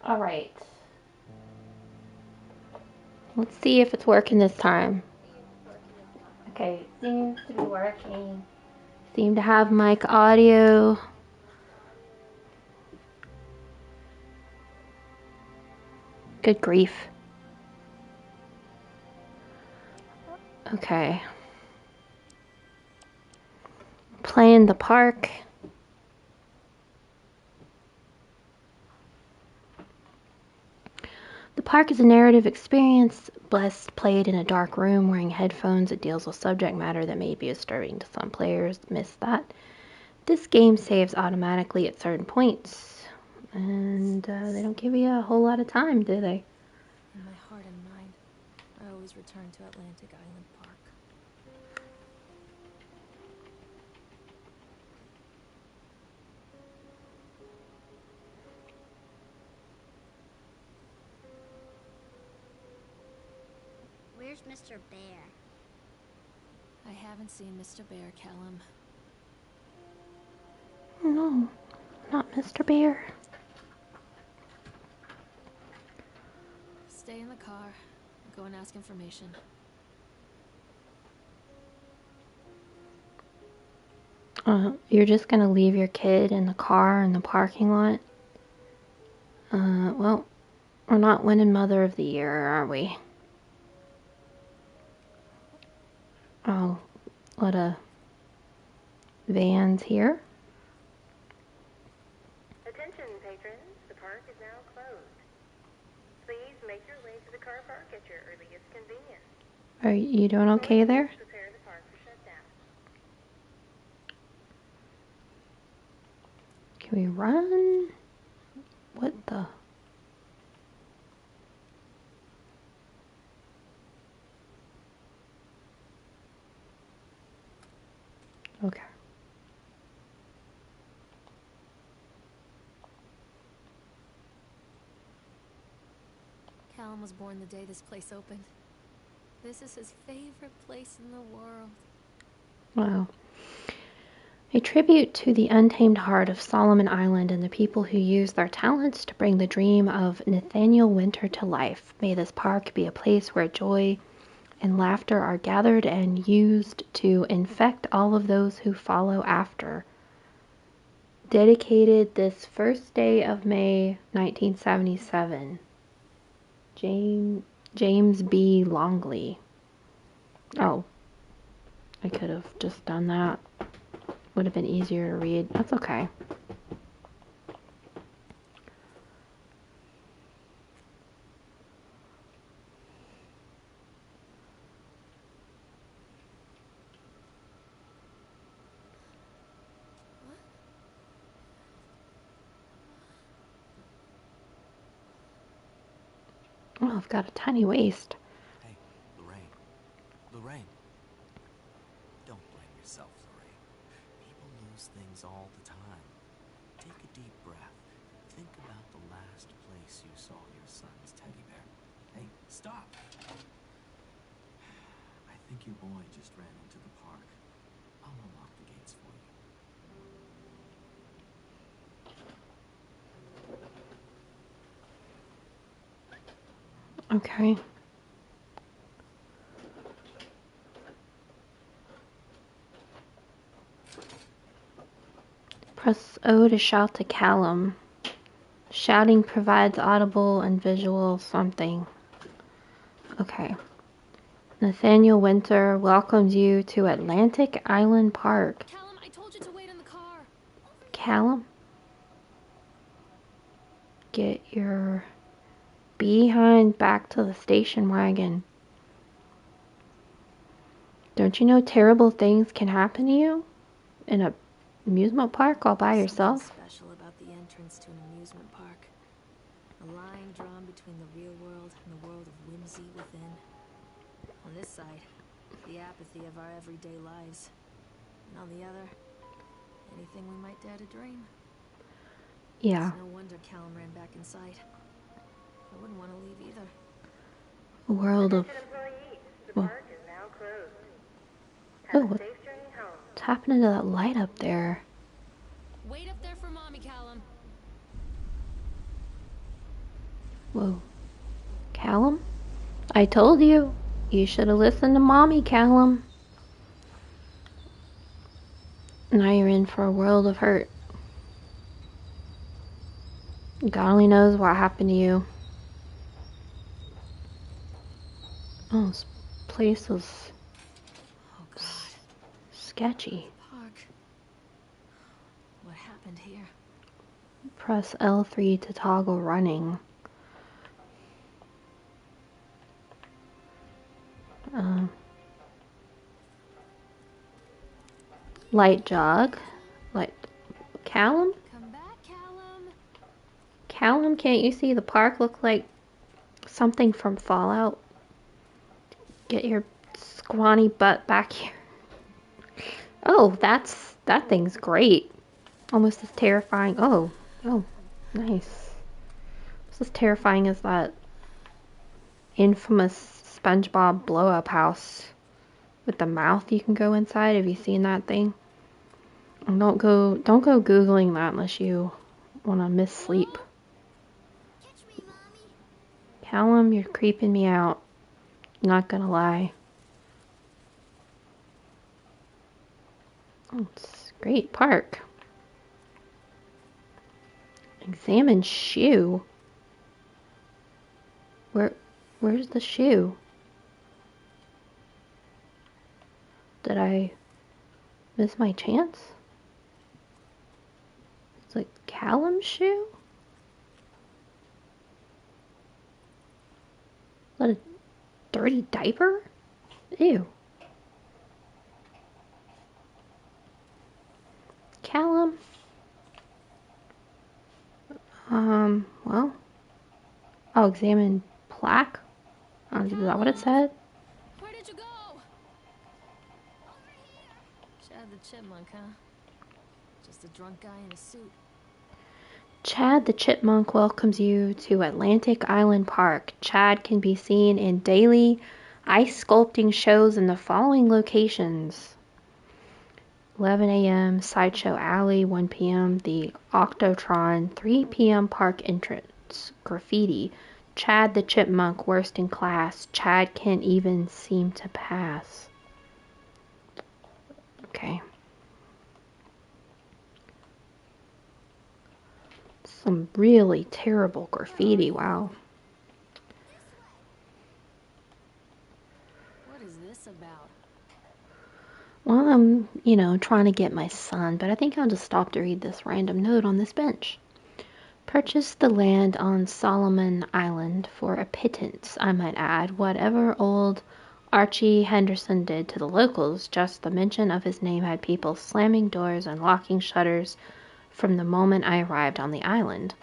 Alright. Let's see if it's working this time. Okay, it seems to be working. Seem to have mic audio. Good grief. Okay. Play in the park. The park is a narrative experience best played in a dark room wearing headphones. It deals with subject matter that may be disturbing to some players. Miss that. This game saves automatically at certain points. And they don't give you a whole lot of time, do they? In my heart and mind, I always return to Atlantic Island Park. Where's Mr. Bear? I haven't seen Mr. Bear, Callum. No, not Mr. Bear. Stay in the car. Go and ask information. You're just gonna leave your kid in the car in the parking lot? Well, we're not winning Mother of the Year, are we? Oh, a lot of vans here. Attention, patrons. The park is now closed. Please make your way to the car park at your earliest convenience. Are you doing okay there? Prepare the park for shutdown. Can we run? What the? Okay. Callum was born the day this place opened. This is his favorite place in the world. Wow. A tribute to the untamed heart of Solomon Island and the people who use their talents to bring the dream of Nathaniel Winter to life. May this park be a place where joy and laughter are gathered and used to infect all of those who follow after. Dedicated this first day of May 1977. James B. Longley. Oh, I could have just done that. Would have been easier to read. That's okay. Oh, I've got a tiny waist. Hey, Lorraine. Lorraine. Don't blame yourself, Lorraine. People lose things all the time. Take a deep breath. Think about the last place you saw your son's teddy bear. Hey, stop! I think your boy just ran into the park. I'll unlock the gates for you. Okay. Press O to shout to Callum. Shouting provides audible and visual something. Okay. Nathaniel Winter welcomes you to Atlantic Island Park. Callum, I told you to wait in the car. Callum? Get your behind back to the station wagon. Don't you know terrible things can happen to you in an amusement park all by yourself? Something special about the entrance to an amusement park. A line drawn between the real world and the world of whimsy within. On this side, the apathy of our everyday lives. And on the other, anything we might dare to dream. Yeah. It's no wonder Callum ran back inside. I wouldn't want to leave either. A world of... Attention employees. The park is now closed. Oh, Have a safe journey home. what's happening to that light up there? Wait up there for Mommy, Callum. Whoa. Callum? I told you. You should have listened to Mommy, Callum. Now you're in for a world of hurt. God only knows what happened to you. Oh, this place is Oh God. sketchy. Park. What happened here? Press L3 to toggle running. Light jog. Light. Callum? Come back, Callum. Callum, can't you see the park look like something from Fallout? Get your scrawny butt back here. Oh, that thing's great. Almost as terrifying. Oh, nice. It's as terrifying as that infamous SpongeBob blow-up house with the mouth you can go inside. Have you seen that thing? And don't go googling that unless you want to miss sleep. Catch me, Mommy. Callum, you're creeping me out. Not gonna lie. Oh, it's a great park. Examine shoe. Where's the shoe? Did I miss my chance? It's a Callum shoe? Is that a dirty diaper? Ew. Callum? Well, I'll examine plaque. Is that what it said? Where did you go? Chad the Chipmunk, huh? Just a drunk guy in a suit. Chad the Chipmunk welcomes you to Atlantic Island Park. Chad can be seen in daily ice sculpting shows in the following locations. 11 a.m. Sideshow Alley, 1 p.m. The Octotron, 3 p.m. Park entrance. Graffiti. Chad the Chipmunk, worst in class. Chad can't even seem to pass. Okay. Some really terrible graffiti, wow. What is this about? Well, I'm, trying to get my son, but I think I'll just stop to read this random note on this bench. Purchased the land on Solomon Island for a pittance, I might add. Whatever old Archie Henderson did to the locals, just the mention of his name had people slamming doors and locking shutters from the moment I arrived on the island.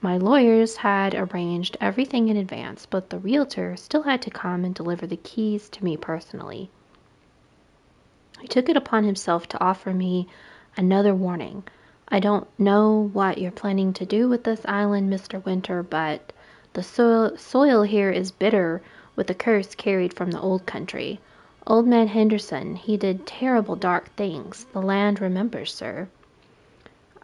My lawyers had arranged everything in advance, but the realtor still had to come and deliver the keys to me personally. He took it upon himself to offer me another warning. I don't know what you're planning to do with this island, Mr. Winter, but the soil here is bitter with the curse carried from the old country. Old man Henderson, he did terrible dark things. The land remembers, sir.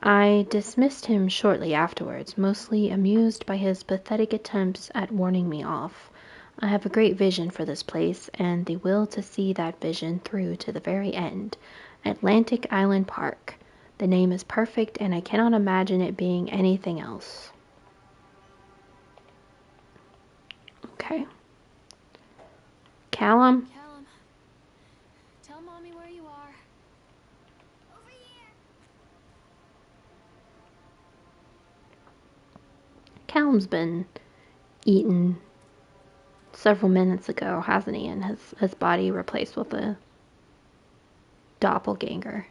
I dismissed him shortly afterwards, mostly amused by his pathetic attempts at warning me off. I have a great vision for this place, and the will to see that vision through to the very end. Atlantic Island Park. The name is perfect, and I cannot imagine it being anything else. Okay. Callum? Callum, tell Mommy where you are. Over here. Callum's been eaten several minutes ago, hasn't he? And his body replaced with a doppelganger.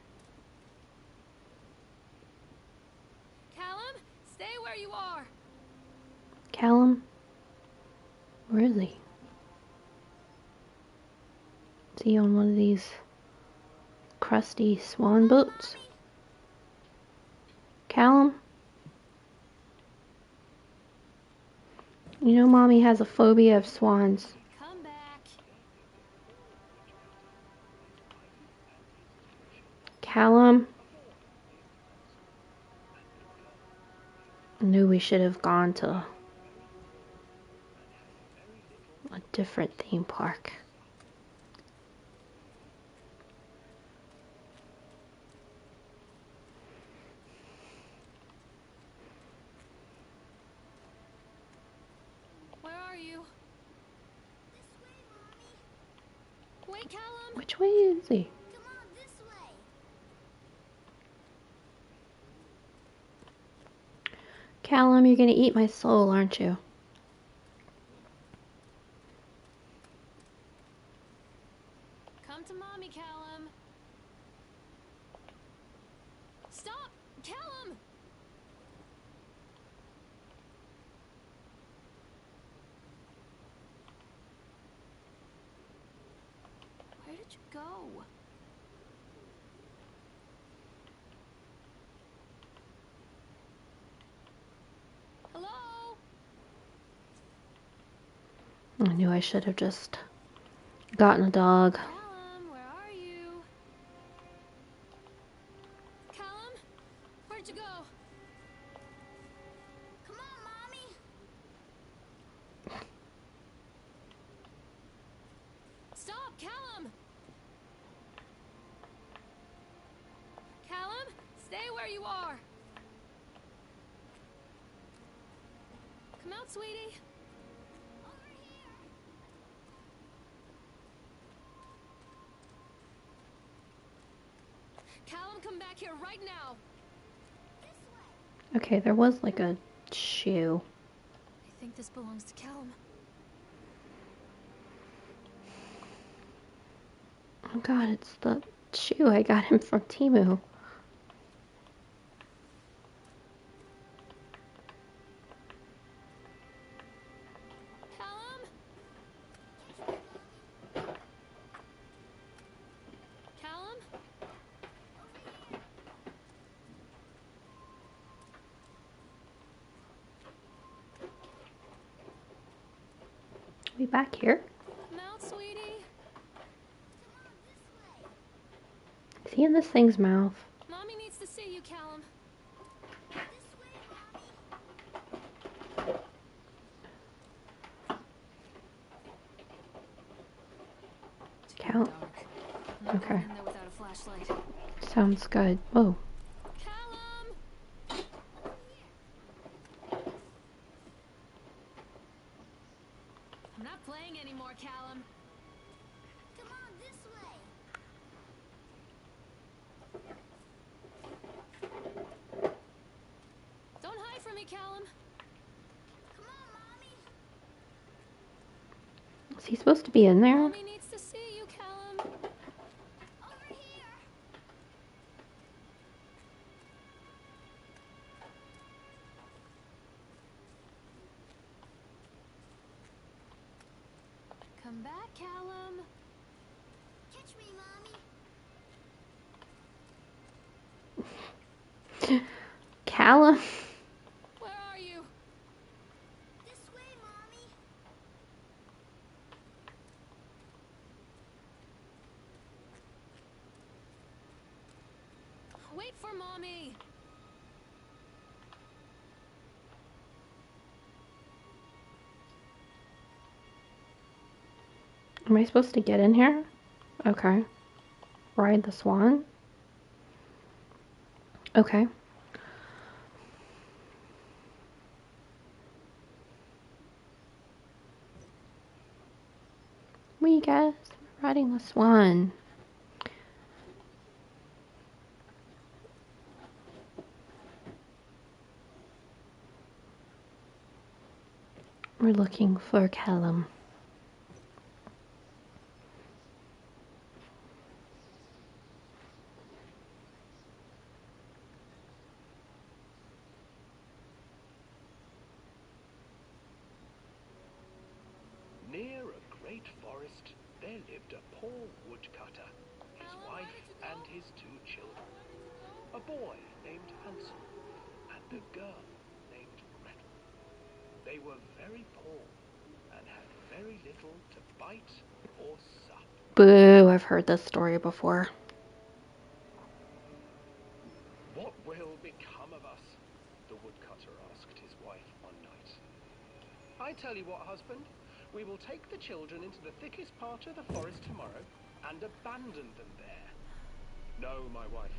Callum, stay where you are. Callum? Where is he? Is he on one of these crusty swan boats? Callum? You know Mommy has a phobia of swans. Come back. Callum? I knew we should have gone to different theme park. Where are you? This way, Mommy. Wait, Callum! Which way is he? Come on, this way. Callum, you're gonna eat my soul, aren't you? Come to Mommy, Callum! Stop! Callum! Where did you go? Hello? I knew I should have just gotten a dog. Callum, where are you? Callum? Where'd you go? Come on, Mommy. Stop, Callum! Callum, stay where you are! Come out, sweetie. Over here. Callum, come back here right now! This way. Okay, there was like a shoe. I think this belongs to Callum. Oh god, it's the shoe I got him from Temu. Callum? Callum? Are we back here? Come out, sweetie. Come on, this way. Is he in this thing's mouth? Mommy needs to see you, Callum. This way, Mommy. It's Cal- dark. I'm not Okay. going in there without a flashlight. Sounds good. Whoa. Callum! I'm not playing anymore, Callum. Come on, this way. Don't hide from me, Callum. Come on, Mommy. Is he supposed to be in there? Mommy needs to see you, Callum. Over here. Come back, Callum. Catch me, Mommy. Callum? Where are you? This way, Mommy. Wait for Mommy. Am I supposed to get in here? Okay. Ride the swan? Okay. We guys, we're riding the swan. We're looking for Callum. Near a great forest, there lived a poor woodcutter, his Callum, where wife, did you go? and his 2 children. A boy named Hansel, and a girl named Gretel. They were very poor, and had very little to bite or sup. Boo, I've heard this story before. What will become of us? The woodcutter asked his wife one night. I tell you what, husband, We will take the children into the thickest part of the forest tomorrow and abandon them there. No, my wife,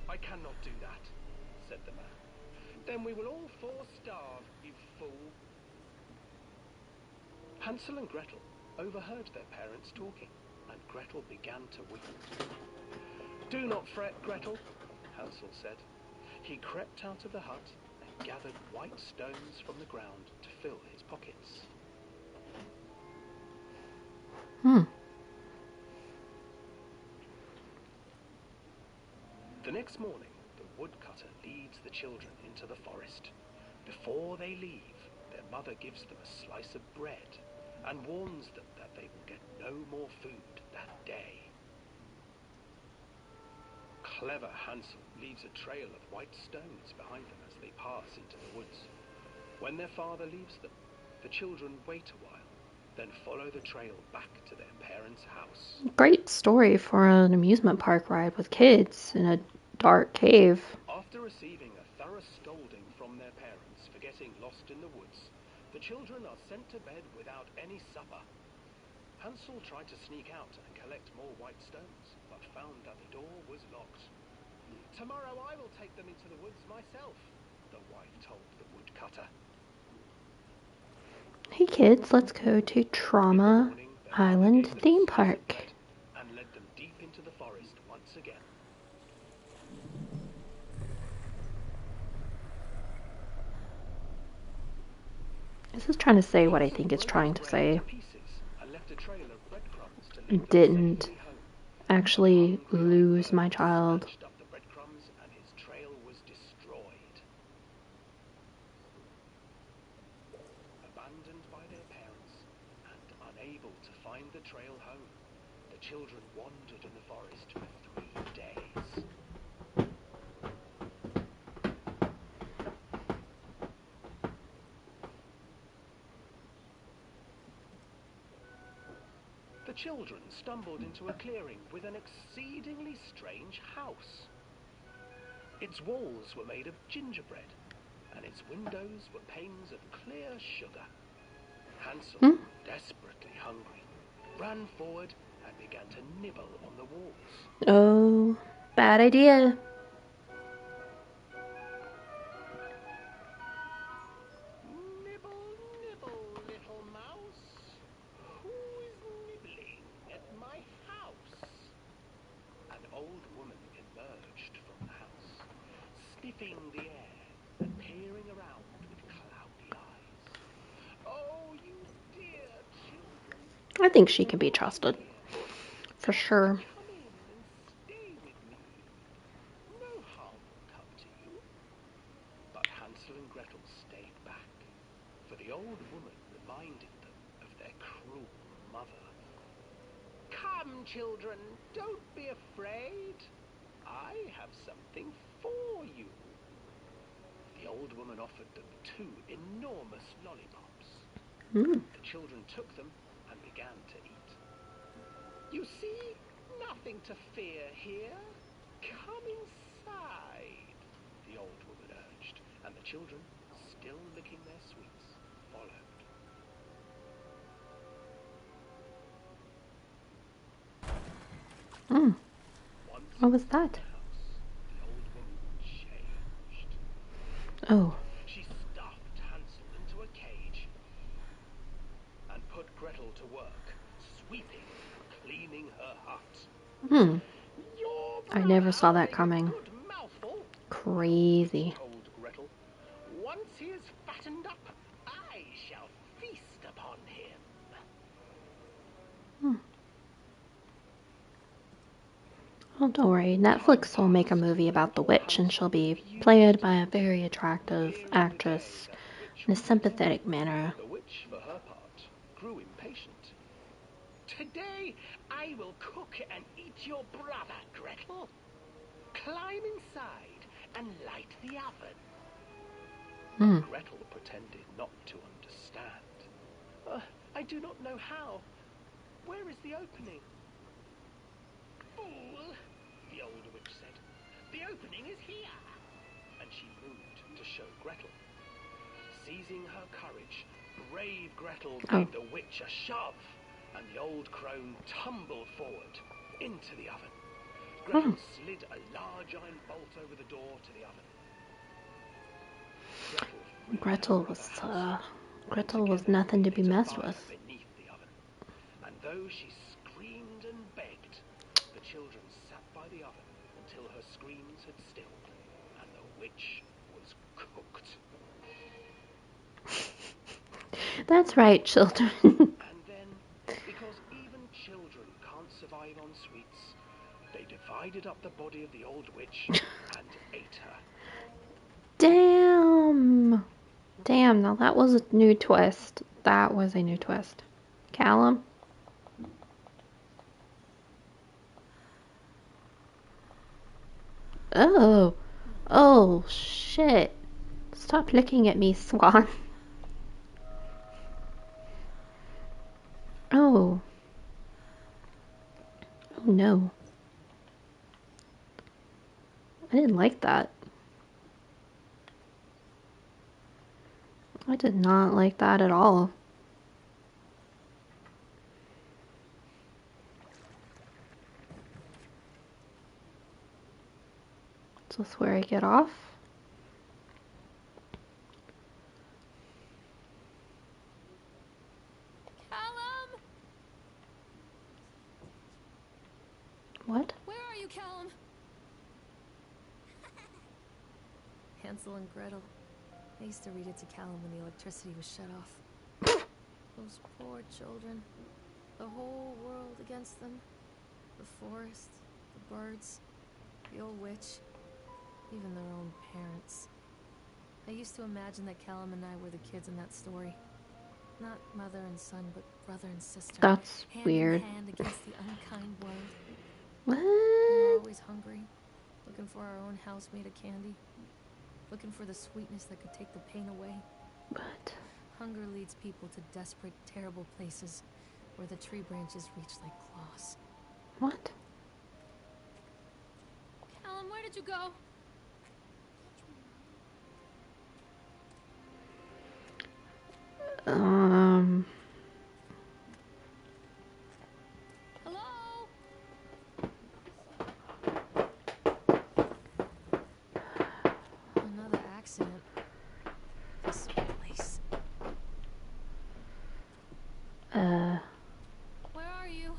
I cannot do that, said the man. Then we will all four starve, you fool. Hansel and Gretel overheard their parents talking, and Gretel began to weep. Do not fret, Gretel, Hansel said. He crept out of the hut and gathered white stones from the ground to fill his pockets. The next morning, the woodcutter leads the children into the forest. Before they leave, their mother gives them a slice of bread and warns them that they will get no more food that day. Clever Hansel leaves a trail of white stones behind them as they pass into the woods. When their father leaves them, the children wait a while, then follow the trail back to their parents' house. Great story for an amusement park ride with kids in a dark cave. After receiving a thorough scolding from their parents for getting lost in the woods, the children are sent to bed without any supper. Hansel tried to sneak out and collect more white stones, but found that the door was locked. Tomorrow I will take them into the woods myself, the wife told the woodcutter. Hey kids, let's go to Trauma Island theme park. And led them deep into the forest once again. This is trying to say what I think it's trying to say. Didn't actually lose my child. And his trail was destroyed. Abandoned by their parents and unable to find the trail home, the children wandered in the forest for 3 days. The children stumbled into a clearing with an exceedingly strange house. Its walls were made of gingerbread, and its windows were panes of clear sugar. Hansel, desperately hungry, ran forward and began to nibble on the walls. Oh, bad idea. Nibble, nibble, little mouse. Who is nibbling at my house? An old woman emerged from the house, sniffing the air and peering around with cloudy eyes. Oh, you dear children. I think she can be trusted. For sure. Come in and stay with me. No harm will come to you. But Hansel and Gretel stayed back, for the old woman reminded them of their cruel mother. Come, children, don't be afraid. I have something for you. The old woman offered them 2 enormous lollipops. The children took them and began to eat. You see, nothing to fear here. Come inside, the old woman urged, and the children, still licking their sweets, followed. What was that? The old woman changed. Oh. She stuffed Hansel into a cage and put Gretel to work, sweeping and cleaning her hut. I never saw that coming. Crazy. Told Gretel. Once he is fattened up, I shall feast upon him. Oh, don't worry. Netflix will make a movie about the witch, and she'll be played by a very attractive actress in a sympathetic manner. The witch, for her part, grew impatient. Today I will cook and eat your brother, Gretel. Climb inside and light the oven. Gretel pretended not to understand. I do not know how. Where is the opening? Fool, the old witch said. The opening is here. And she moved to show Gretel. Seizing her courage, brave Gretel Oh. gave the witch a shove, and the old crone tumbled forward into the oven. Gretel slid a large iron bolt over the door to the oven. Gretel was nothing to be messed with. Beneath the oven. And though she screamed and begged, the children sat by the oven until her screams had stilled, and the witch was cooked. That's right, children. And then, because even children can't survive on sweets, they divided up the body of the old witch and ate her. Damn. Damn, now that was a new twist. That was a new twist. Callum? Oh. Oh, shit. Stop looking at me, Swan. Oh. Oh, no. I didn't like that. I did not like that at all. Is this where I get off? Callum! What? Where are you, Callum? Hansel and Gretel. I used to read it to Callum when the electricity was shut off. Those poor children. The whole world against them. The forest, the birds, the old witch, even their own parents. I used to imagine that Callum and I were the kids in that story. Not mother and son, but brother and sister. That's hand weird. in hand against the unkind world. What? We were always hungry, looking for our own house made of candy. Looking for the sweetness that could take the pain away. What? Hunger leads people to desperate, terrible places where the tree branches reach like claws. What? Callum, where did you go? Hello? Another accident. This place. Where are you?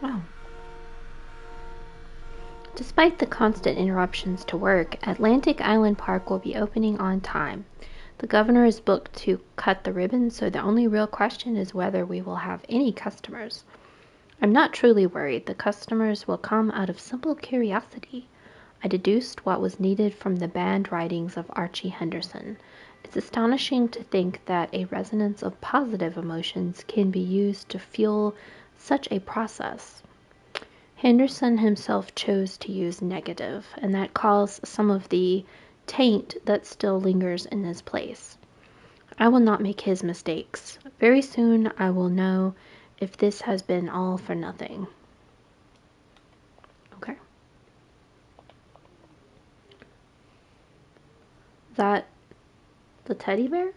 Oh. Despite the constant interruptions to work, Atlantic Island Park will be opening on time. The governor is booked to cut the ribbon, so the only real question is whether we will have any customers. I'm not truly worried. The customers will come out of simple curiosity. I deduced what was needed from the banned writings of Archie Henderson. It's astonishing to think that a resonance of positive emotions can be used to fuel such a process. Henderson himself chose to use negative, and that caused some of the taint that still lingers in his place. I will not make his mistakes. Very soon I will know if this has been all for nothing. Okay. Is that the teddy bear?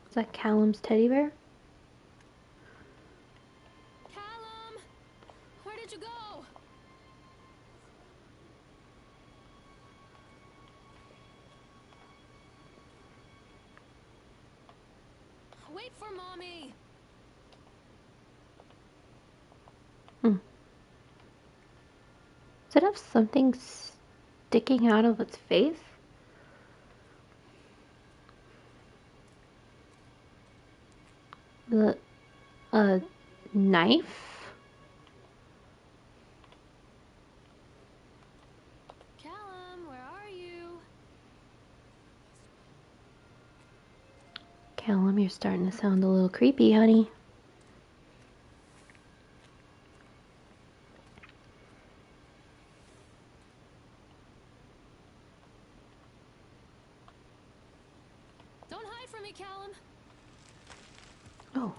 Is that Callum's teddy bear? Callum! Where did you go? Wait for Mommy! Does it have something sticking out of its face? A knife? Callum, where are you? Callum, you're starting to sound a little creepy, honey. Don't hide from me, Callum! Oh.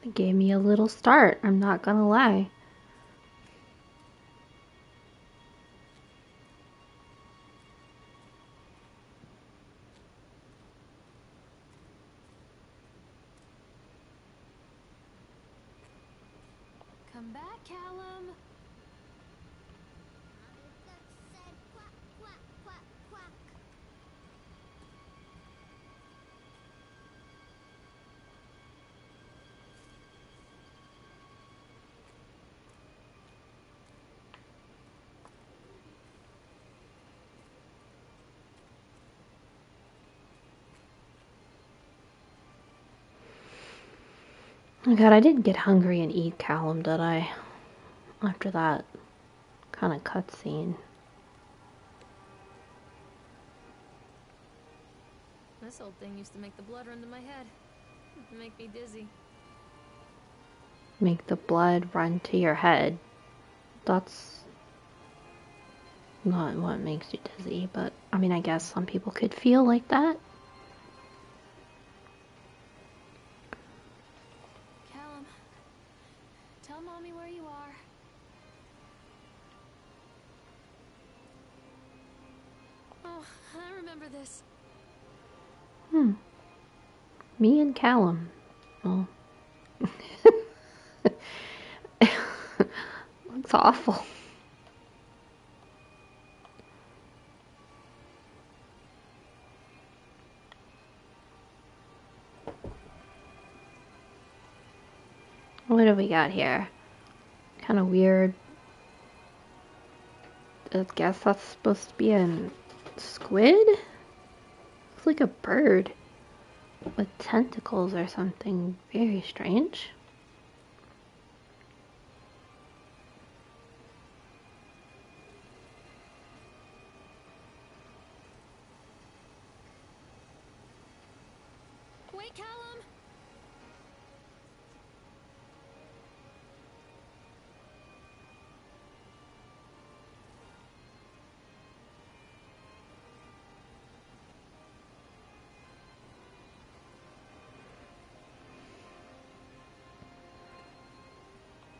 It gave me a little start, I'm not gonna lie. Come back, Callum. Mommy duck said quack, quack, quack, quack. Oh god, I didn't get hungry and eat Callum, did I? After that kind of cutscene. This old thing used to make the blood run to my head. Make me dizzy. Make the blood run to your head. That's not what makes you dizzy, but I mean, I guess some people could feel like that. Callum, tell Mommy where you are. Oh, I remember this. Me and Callum. Well, looks awful. What do we got here? Kind of weird. I guess that's supposed to be a squid? Looks like a bird with tentacles or something. Very strange. Wait, Callum!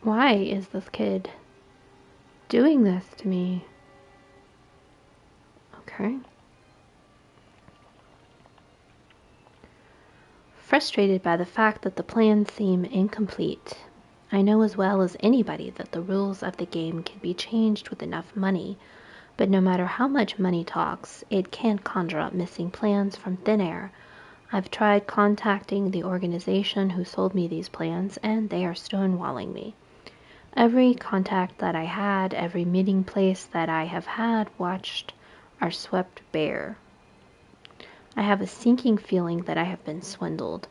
Why is this kid doing this to me? Okay. Frustrated by the fact that the plans seem incomplete. I know as well as anybody that the rules of the game can be changed with enough money, but no matter how much money talks, it can't conjure up missing plans from thin air. I've tried contacting the organization who sold me these plans, and they are stonewalling me. Every contact that I had, every meeting place that I have had watched, are swept bare. I have a sinking feeling that I have been swindled.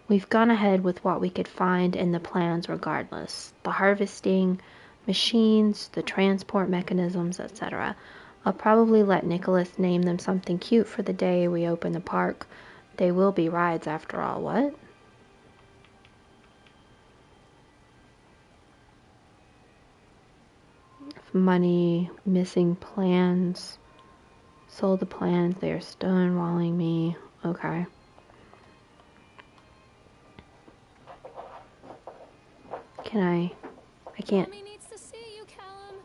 We've gone ahead with what we could find in the plans regardless. The harvesting machines, the transport mechanisms, etc. I'll probably let Nicholas name them something cute for the day we open the park. They will be rides after all. What? Money, missing plans, sold the plans, they are stonewalling me. Okay. I can't. Mommy needs to see you, Callum.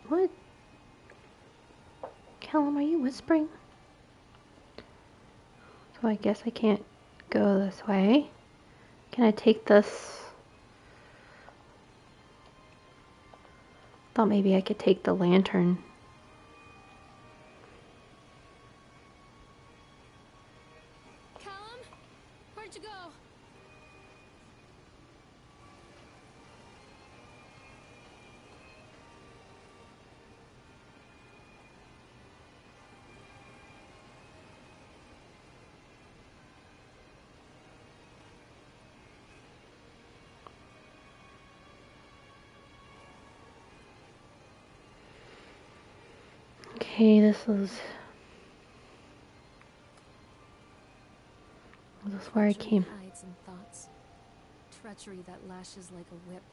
What? Callum, are you whispering? So I guess I can't go this way. Can I take this? Thought maybe I could take the lantern. Callum? Where'd you go? Okay, this is where I came. Treachery hides in thoughts. Treachery that lashes like a whip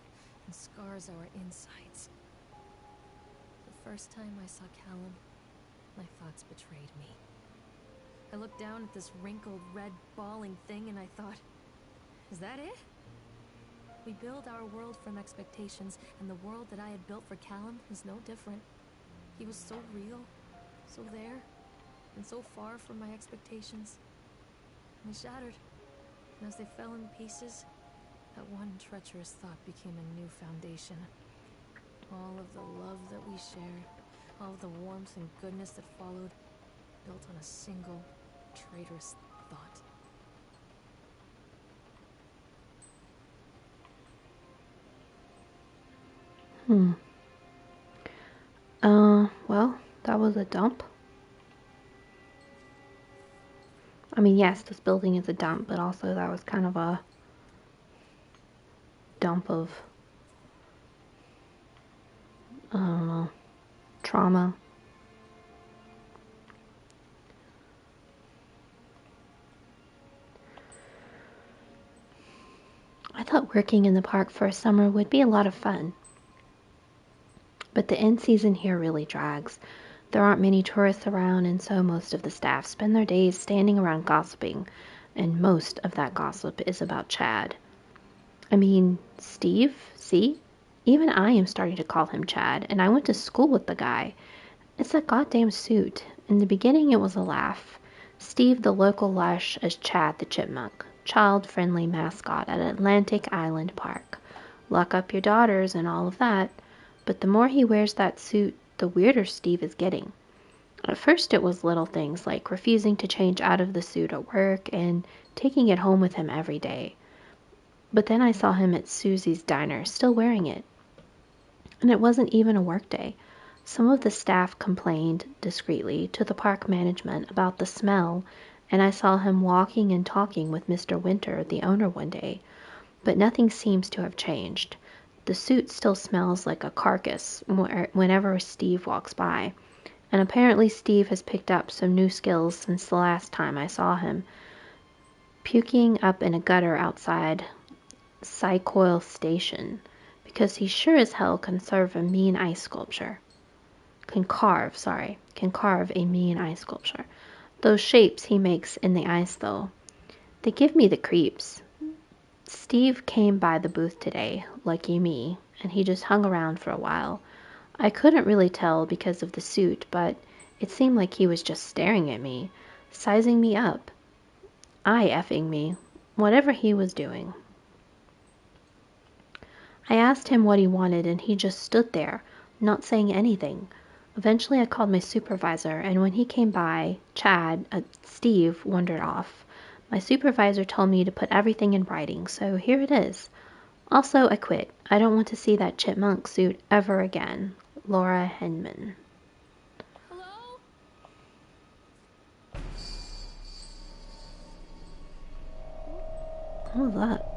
and scars our insides. The first time I saw Callum, my thoughts betrayed me. I looked down at this wrinkled, red, bawling thing and I thought, is that it? We build our world from expectations, and the world that I had built for Callum was no different. He was so real, so there, and so far from my expectations. And they shattered, and as they fell in pieces, that one treacherous thought became a new foundation. All of the love that we shared, all of the warmth and goodness that followed, built on a single, traitorous thought. Well, that was a dump. I mean, yes, this building is a dump, but also that was kind of a dump of, I don't know, trauma. I thought working in the park for a summer would be a lot of fun. But the end season here really drags. There aren't many tourists around, and so most of the staff spend their days standing around gossiping, and most of that gossip is about Chad. I mean, Steve, see? Even I am starting to call him Chad, and I went to school with the guy. It's that goddamn suit. In the beginning, it was a laugh. Steve the local lush as Chad the chipmunk, child-friendly mascot at Atlantic Island Park. Lock up your daughters and all of that. But the more he wears that suit, the weirder Steve is getting. At first it was little things like refusing to change out of the suit at work and taking it home with him every day. But then I saw him at Susie's diner, still wearing it. And it wasn't even a work day. Some of the staff complained, discreetly, to the park management about the smell, and I saw him walking and talking with Mr. Winter, the owner, one day. But nothing seems to have changed. The suit still smells like a carcass whenever Steve walks by. And apparently Steve has picked up some new skills since the last time I saw him. Puking up in a gutter outside Psychoil Station. Because he sure as hell can carve a mean ice sculpture. Can carve a mean ice sculpture. Those shapes he makes in the ice, though, they give me the creeps. Steve came by the booth today, lucky me, and he just hung around for a while. I couldn't really tell because of the suit, but it seemed like he was just staring at me, sizing me up. Eye-effing me, whatever he was doing. I asked him what he wanted, and he just stood there, not saying anything. Eventually I called my supervisor, and when he came by, Steve wandered off. My supervisor told me to put everything in writing, so here it is. Also, I quit. I don't want to see that chipmunk suit ever again. Laura Henman. Hello? What was that?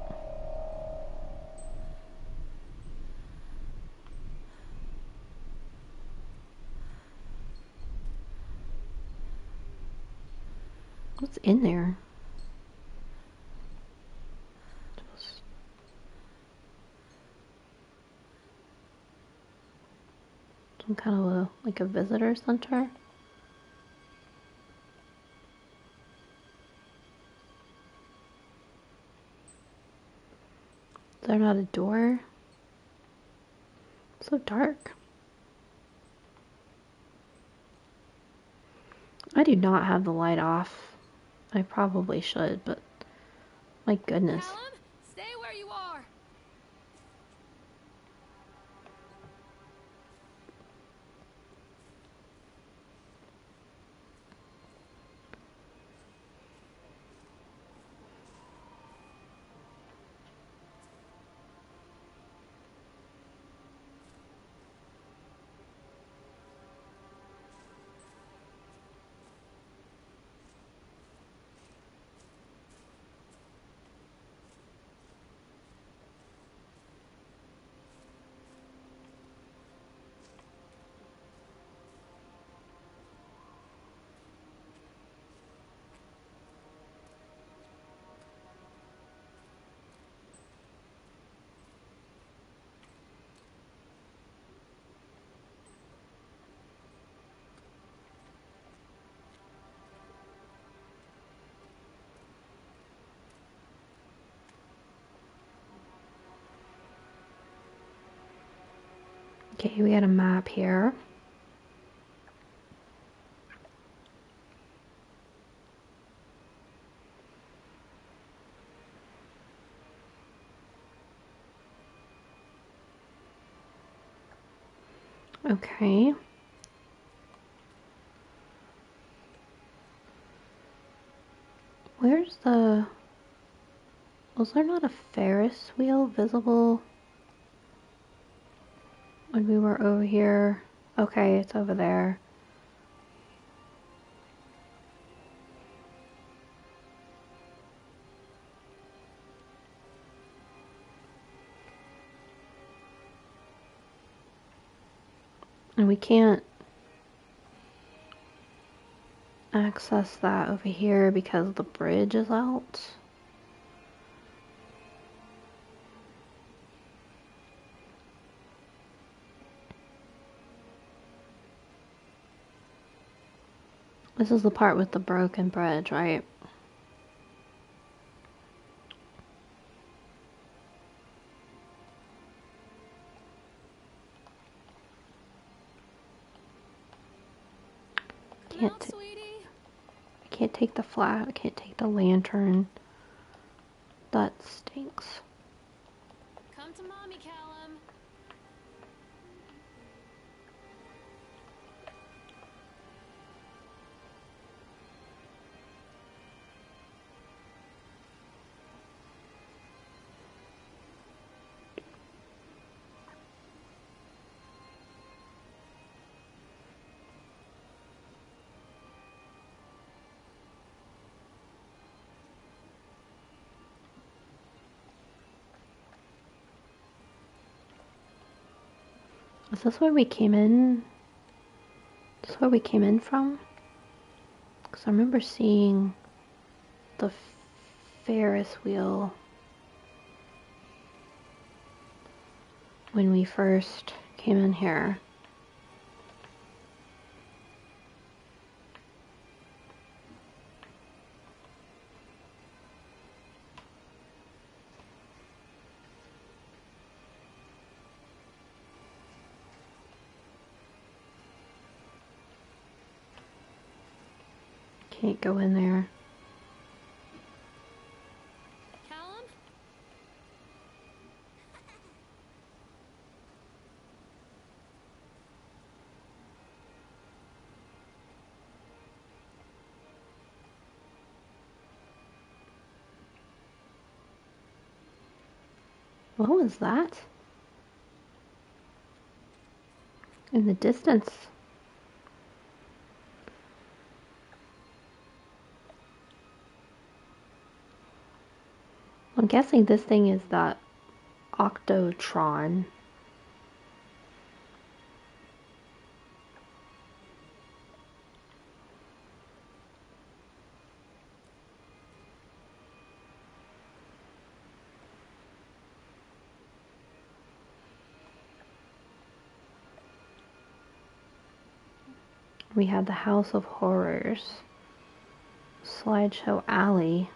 What's in there? Some kind of like a visitor center? Is there not a door? It's so dark. I do not have the light off. I probably should, but my goodness. Callum, stay where you are. Okay, we got a map here. Okay. Where's the... Was there not a Ferris wheel visible when we were over here? Okay, it's over there. And we can't access that over here because the bridge is out. This is the part with the broken bridge, right? Come out, sweetie. I can't take the flat. I can't take the lantern. That stinks. Come to mommy, Callum. Is this where we came in? Is this where we came in from? Because I remember seeing the Ferris wheel when we first came in here. Can't go in there. Callum? What was that? In the distance. I'm guessing this thing is that Octotron. We had the House of Horrors, Slideshow Alley,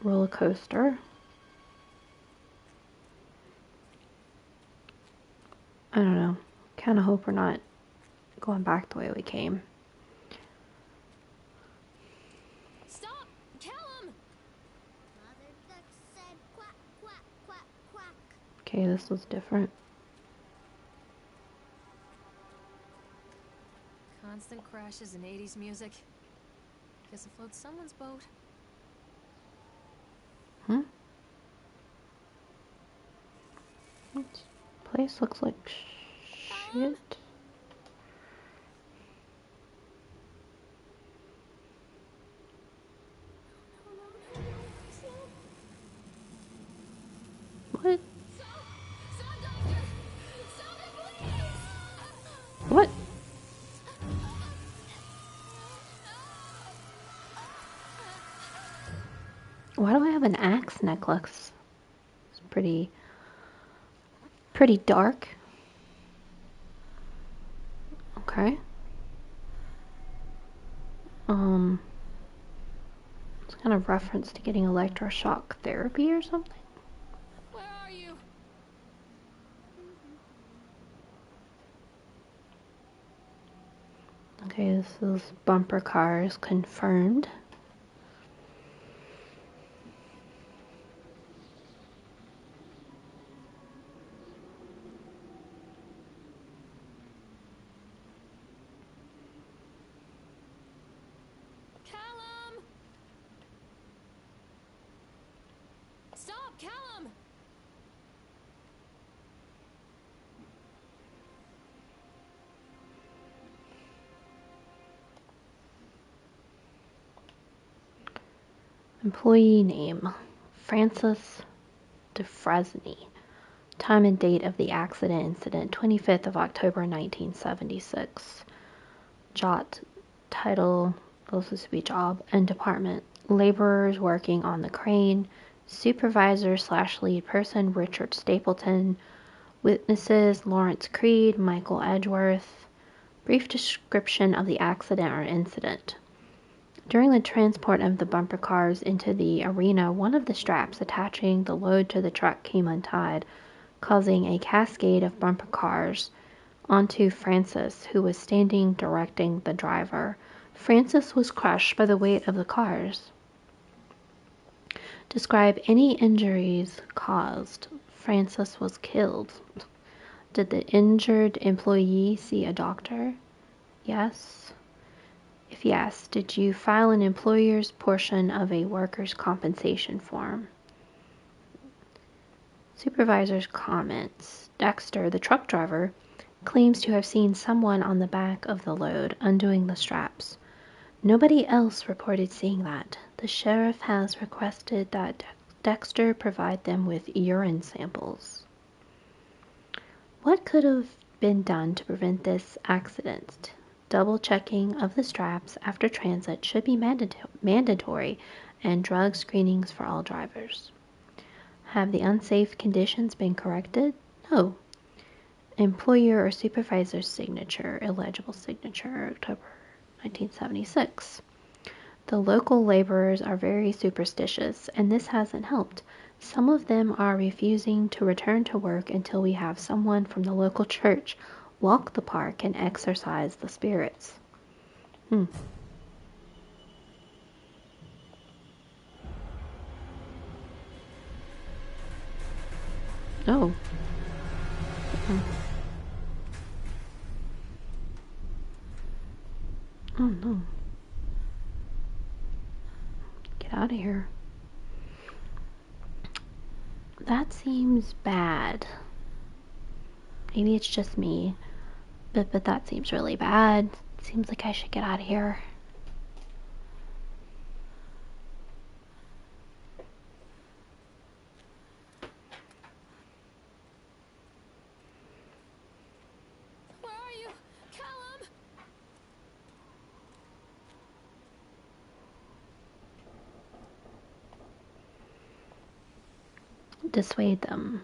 roller coaster. I don't know. Kind of hope we're not going back the way we came. Stop! Callum! Mother duck said quack, quack, quack, quack. Okay, this was different. Constant crashes and 80s music. Guess it floats someone's boat. This place looks like shit. What? What? Why do I have an axe necklace? It's pretty dark. Okay. It's kind of reference to getting electroshock therapy or something. Where are you? Okay, this is bumper cars confirmed. Callum! Stop, Callum! Employee name, Francis DeFresney. Time and date of the accident incident, 25th of October 1976. Jot, title, supposed to be job, and department. Laborers working on the crane. Supervisor / lead person, Richard Stapleton. Witnesses, Lawrence Creed, Michael Edgeworth. Brief description of the accident or incident. During the transport of the bumper cars into the arena, one of the straps attaching the load to the truck came untied, causing a cascade of bumper cars onto Francis, who was standing directing the driver. Francis was crushed by the weight of the cars. Describe any injuries caused. Francis was killed. Did the injured employee see a doctor? Yes. If yes, did you file an employer's portion of a workers' compensation form? Supervisor's comments. Dexter, the truck driver, claims to have seen someone on the back of the load undoing the straps. Nobody else reported seeing that. The sheriff has requested that Dexter provide them with urine samples. What could have been done to prevent this accident? Double checking of the straps after transit should be mandatory, and drug screenings for all drivers. Have the unsafe conditions been corrected? No. Employer or supervisor's signature, illegible signature, October 1976. The local laborers are very superstitious, and this hasn't helped. Some of them are refusing to return to work until we have someone from the local church walk the park and exorcise the spirits. Oh. Oh no. Get out of here. That seems bad. Maybe it's just me, but that seems really bad. Seems like I should get out of here. Where are you? Callum! Dissuade them.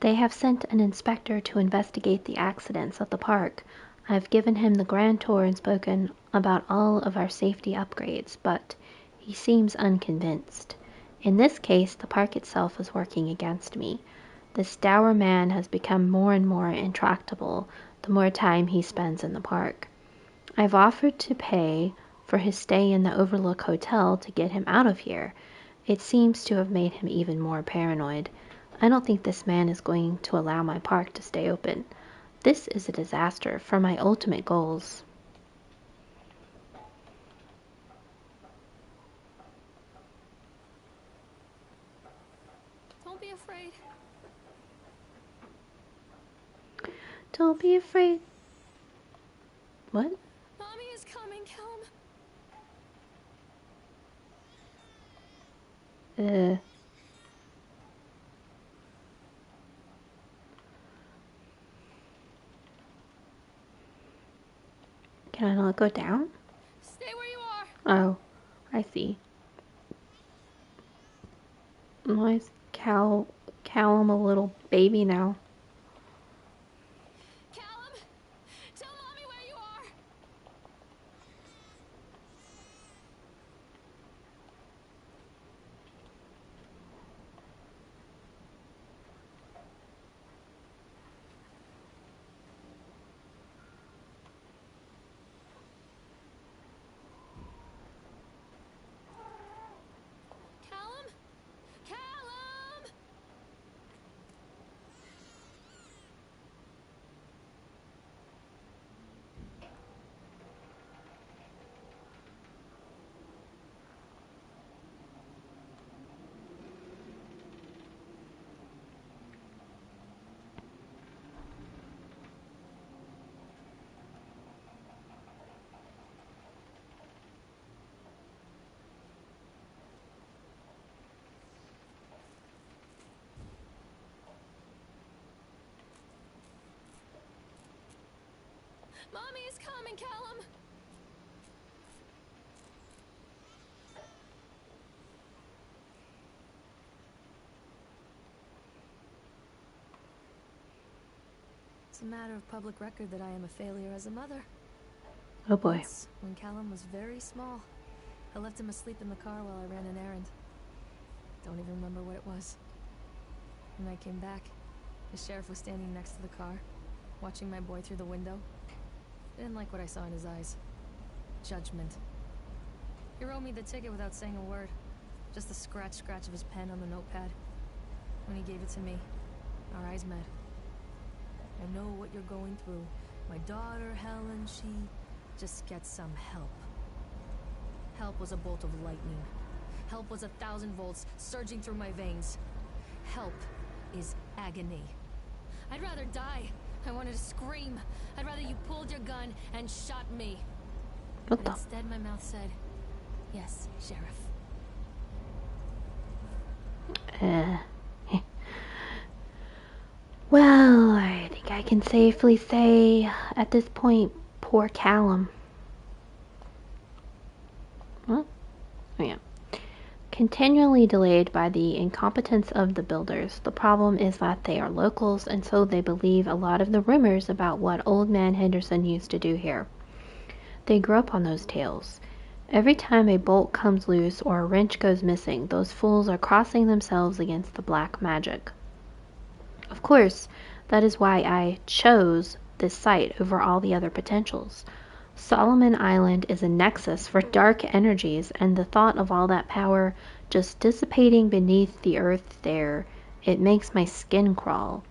They have sent an inspector to investigate the accidents at the park. I have given him the grand tour and spoken about all of our safety upgrades, but he seems unconvinced. In this case, the park itself is working against me. This dour man has become more and more intractable the more time he spends in the park. I've offered to pay for his stay in the Overlook Hotel to get him out of here. It seems to have made him even more paranoid. I don't think this man is going to allow my park to stay open. This is a disaster for my ultimate goals. Don't be afraid. Don't be afraid. What? Mommy is coming, Callum. Can I not go down? Stay where you are. Oh, I see. Why is Callum a little baby now? Callum, tell Mommy where you are. Mommy is coming, Callum! It's a matter of public record that I am a failure as a mother. Oh boy. Once, when Callum was very small, I left him asleep in the car while I ran an errand. Don't even remember what it was. When I came back, the sheriff was standing next to the car, watching my boy through the window. I didn't like what I saw in his eyes. Judgment. He wrote me the ticket without saying a word. Just the scratch of his pen on the notepad. When he gave it to me, our eyes met. I know what you're going through. My daughter, Helen, she just gets some help. Help was a bolt of lightning. Help was 1,000 volts surging through my veins. Help is agony. I'd rather die. I wanted to scream. I'd rather you pulled your gun and shot me. What But the? instead my mouth said, yes, Sheriff. Well, I think I can safely say at this point, poor Callum. What? Oh yeah. Continually delayed by the incompetence of the builders. The problem is that they are locals, and so they believe a lot of the rumors about what Old Man Henderson used to do here. They grew up on those tales. Every time a bolt comes loose or a wrench goes missing, those fools are crossing themselves against the black magic. Of course, that is why I chose this site over all the other potentials. Solomon Island is a nexus for dark energies, and the thought of all that power just dissipating beneath the earth there, it makes my skin crawl.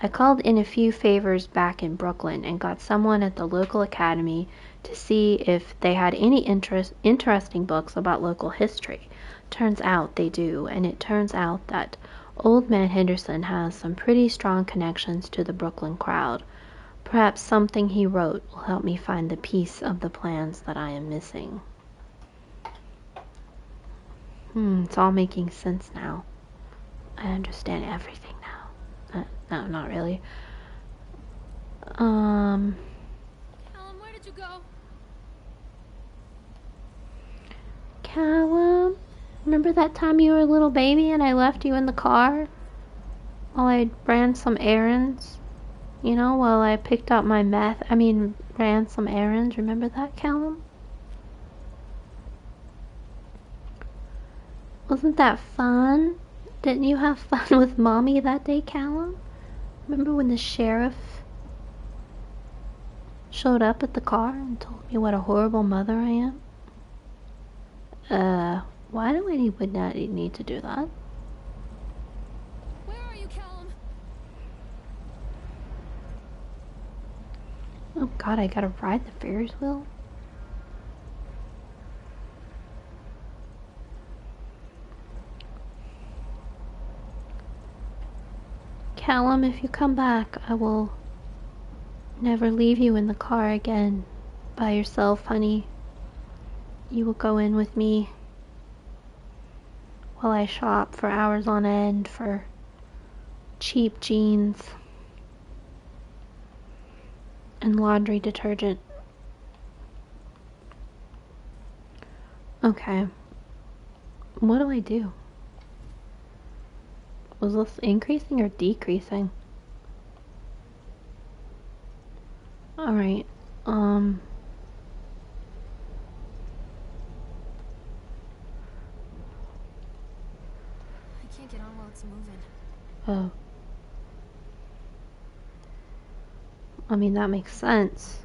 I called in a few favors back in Brooklyn and got someone at the local academy to see if they had any interesting books about local history. Turns out they do, and it turns out that Old Man Henderson has some pretty strong connections to the Brooklyn crowd. Perhaps something he wrote will help me find the piece of the plans that I am missing. It's all making sense now. I understand everything now. No, not really. Callum, where did you go? Callum, remember that time you were a little baby and I left you in the car while I ran some errands? You know, while I picked up my ran some errands. Remember that, Callum? Wasn't that fun? Didn't you have fun with Mommy that day, Callum? Remember when the sheriff showed up at the car and told me what a horrible mother I am? Why do would not need to do that? Where are you, Callum? Oh god, I gotta ride the Ferris wheel? Callum, if you come back, I will never leave you in the car again by yourself, honey. You will go in with me while I shop for hours on end for cheap jeans and laundry detergent. Okay. What do I do? Was this increasing or decreasing? Alright, I can't get on while it's moving. oh. I mean, that makes sense.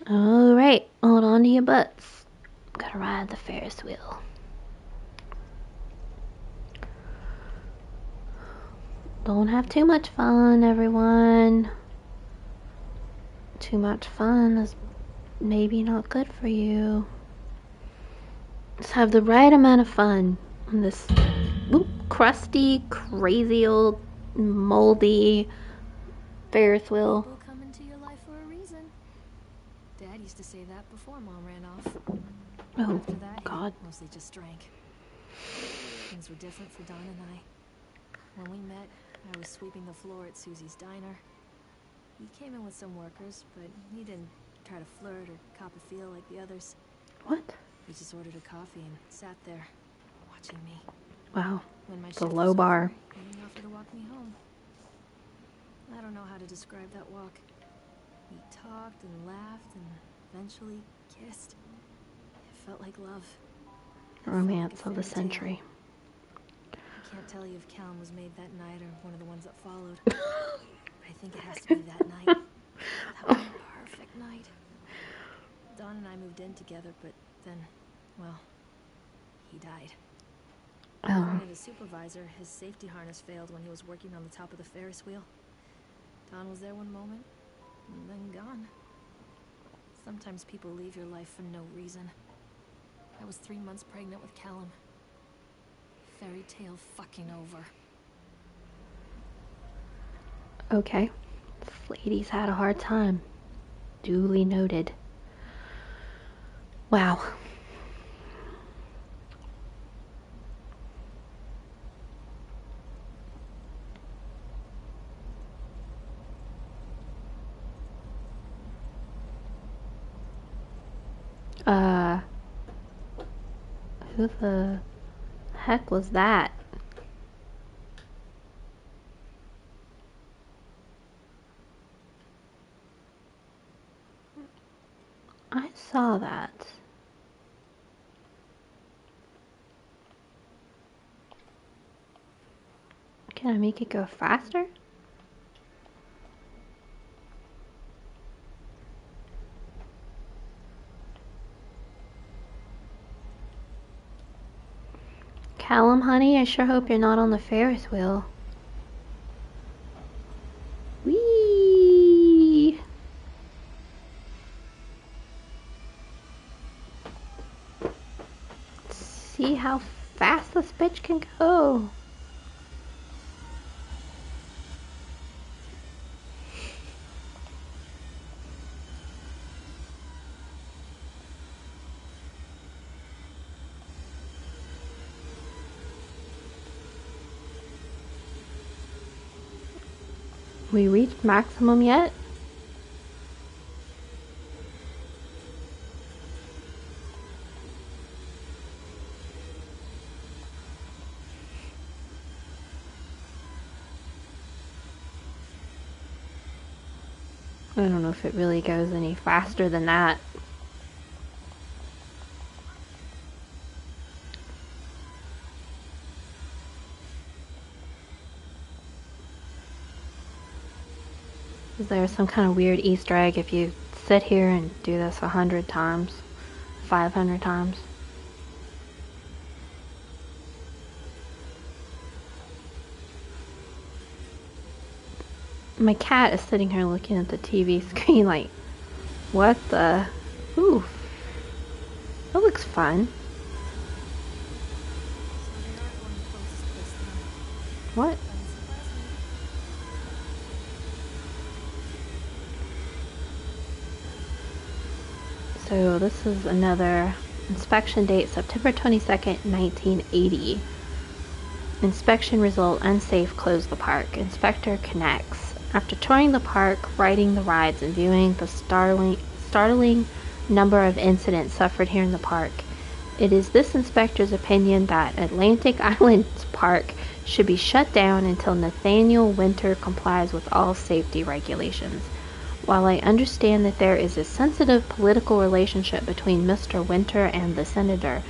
Alright, hold on to your butts. Gotta ride the Ferris wheel. Don't have too much fun, everyone. Too much fun is maybe not good for you. Just have the right amount of fun on this crusty, crazy old, moldy Ferris wheel. People come into your life for a reason. Dad used to say that before Mom ran off. Oh, After that, God. he mostly just drank. Things were different for Don and I. When we met, I was sweeping the floor at Susie's diner. He came in with some workers, but he didn't try to flirt or cop a feel like the others. What? He just ordered a coffee and sat there, watching me. Wow. When my The shift low was bar. over, he offered to walk me home. I don't know how to describe that walk. We talked and laughed and eventually kissed. It felt like love. It felt like a Romance of the fairy tale. century. I can't tell you if Callum was made that night or one of the ones that followed. But I think it has to be that night. That one perfect night. Don and I moved in together, but then, well, he died. Oh, According to the supervisor, his safety harness failed when he was working on the top of the Ferris wheel. Don was there one moment, and then gone. Sometimes people leave your life for no reason. I was 3 months pregnant with Callum. Fairy tale fucking over. okay. This lady's had a hard time. Duly noted. Wow. Who the heck was that? I saw that. Can I make it go faster? Callum, honey, I sure hope you're not on the Ferris wheel. Whee! See how fast this bitch can go. We reached maximum yet? I don't know if it really goes any faster than that. Is there some kind of weird Easter egg if you sit here and do this 100 times? 500 times? My cat is sitting here looking at the TV screen like, what the? Ooh. That looks fun. What? So this is another inspection date, September 22nd, 1980. Inspection result, unsafe, close the park. Inspector connects. After touring the park, riding the rides, and viewing the startling number of incidents suffered here in the park, it is this inspector's opinion that Atlantic Island Park should be shut down until Nathaniel Winter complies with all safety regulations. While I understand that there is a sensitive political relationship between Mr. Winter and the senator,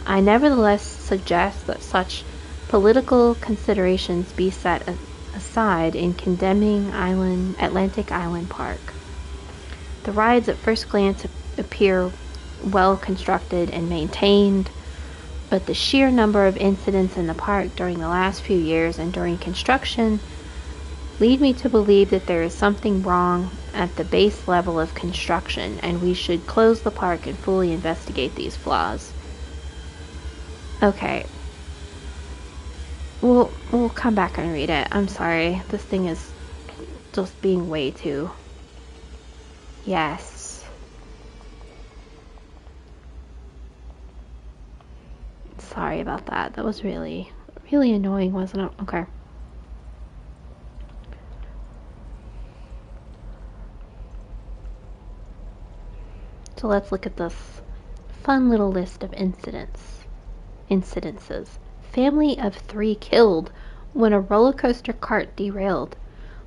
I nevertheless suggest that such political considerations be set aside in condemning Atlantic Island Park. The rides at first glance appear well constructed and maintained, but the sheer number of incidents in the park during the last few years and during construction lead me to believe that there is something wrong at the base level of construction, and we should close the park and fully investigate these flaws. Okay. We'll come back and read it. I'm sorry. This thing is just being way too. Yes. Sorry about that. That was really, really annoying, wasn't it? Okay. So let's look at this fun little list of incidences. Family of 3 killed when a roller coaster cart derailed.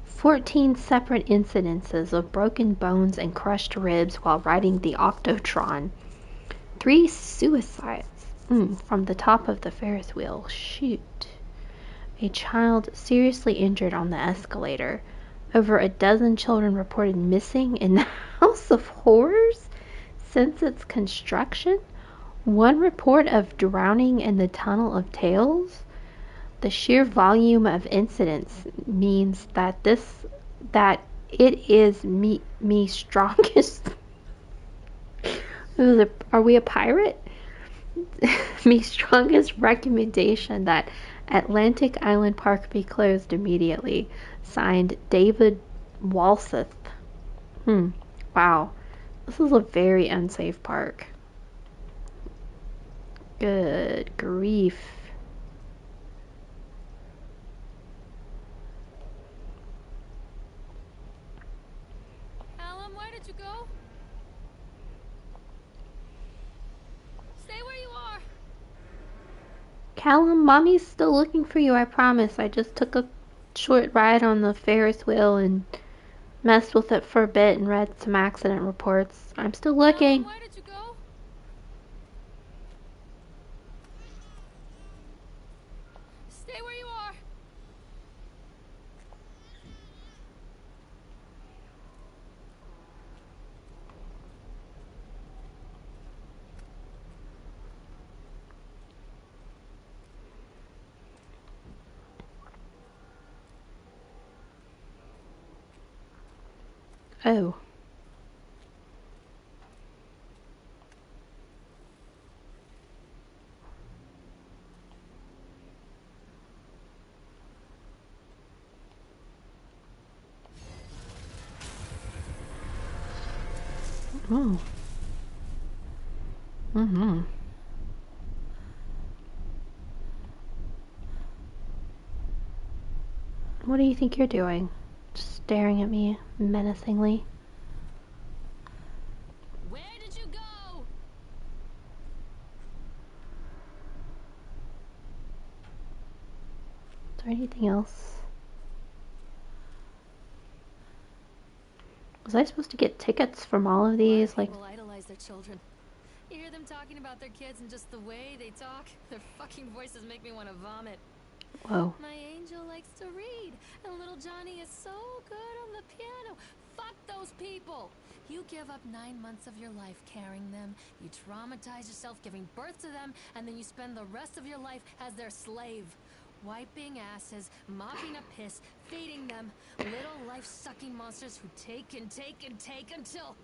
14 separate incidences of broken bones and crushed ribs while riding the Octotron. 3 suicides from the top of the Ferris wheel. Shoot. A child seriously injured on the escalator. Over a dozen children reported missing in the House of Horrors since its construction. 1 report of drowning in the Tunnel of Tales. The sheer volume of incidents means that it is me strongest. Are we a pirate? Me strongest recommendation that Atlantic Island Park be closed immediately. Signed, David Walseth. Wow. This is a very unsafe park. Good grief. Callum, where did you go? Stay where you are. Callum, mommy's still looking for you, I promise. I just took a short ride on the Ferris wheel and messed with it for a bit and read some accident reports. I'm still looking. Callum, where did you go? Stay where you are. Oh. Oh. Mm-hmm. What do you think you're doing? Just staring at me menacingly. Where did you go? Is there anything else? Was I supposed to get tickets from all of these? Like, People idolize their children. You hear them talking about their kids and just the way they talk. Their fucking voices make me want to vomit. whoa. My angel likes to read, and little Johnny is so good on the piano. Fuck those people! You give up 9 months of your life carrying them, you traumatize yourself giving birth to them, and then you spend the rest of your life as their slave. Wiping asses, mopping up piss, feeding them. Little life-sucking monsters who take and take and take until...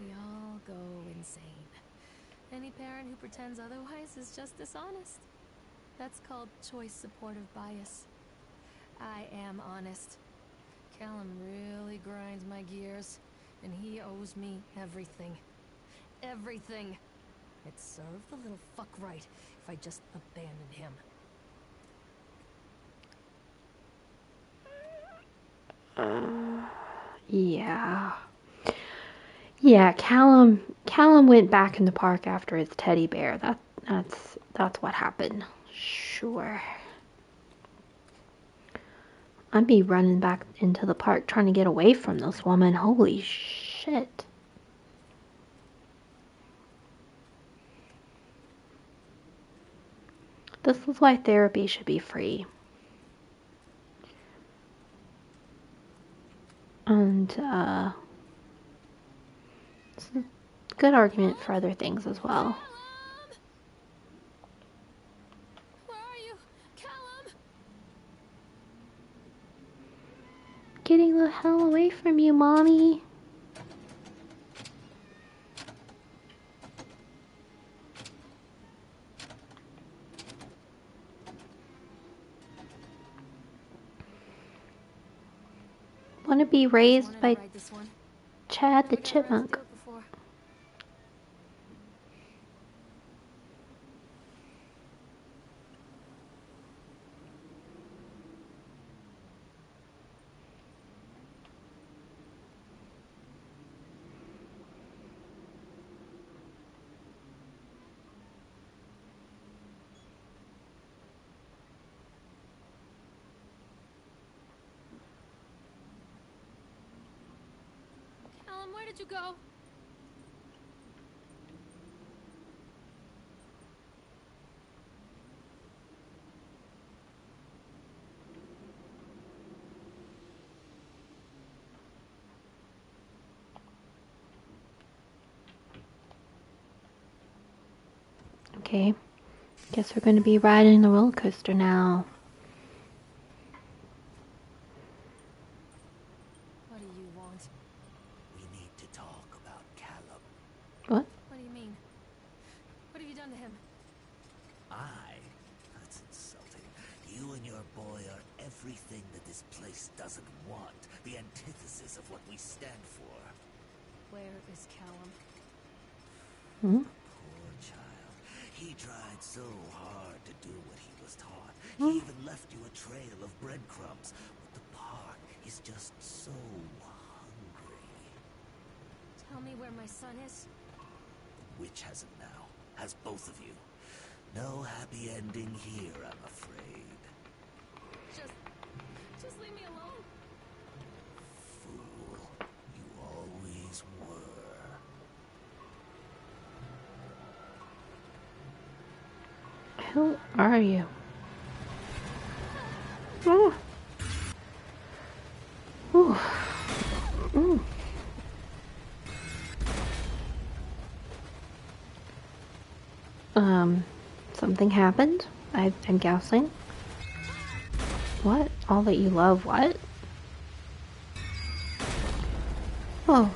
we all go insane. Any parent who pretends otherwise is just dishonest. That's called choice supportive bias. I am honest. Callum really grinds my gears, and he owes me everything. Everything. It'd serve the little fuck right if I just abandoned him. Yeah. Yeah, Callum went back in the park after his teddy bear. That's what happened. Sure. I'd be running back into the park trying to get away from this woman. Holy shit. This is why therapy should be free. And, it's a good argument for other things as well. Callum! Where are you? Callum! Getting the hell away from you, Mommy. want to be Always raised wanted by to ride this one. Chad the Never got around to Chipmunk. do it before. Callum, where did you go? Okay. Guess we're going to be riding the roller coaster now. What do you want? We need to talk about Callum. What? What do you mean? What have you done to him? That's insulting. You and your boy are everything that this place doesn't want. The antithesis of what we stand for. Where is Callum? Hmm? Poor child. He tried so hard to do what he was taught. He even left you a trail of breadcrumbs. But the park is just so hungry. Tell me where my son is. The witch has him now. Has both of you. No happy ending here, I'm afraid. Just leave me alone. Fool. You always were. Who are you? Oh. Ooh. Mm. Something happened? I'm guessing. What? All that you love, what? Oh.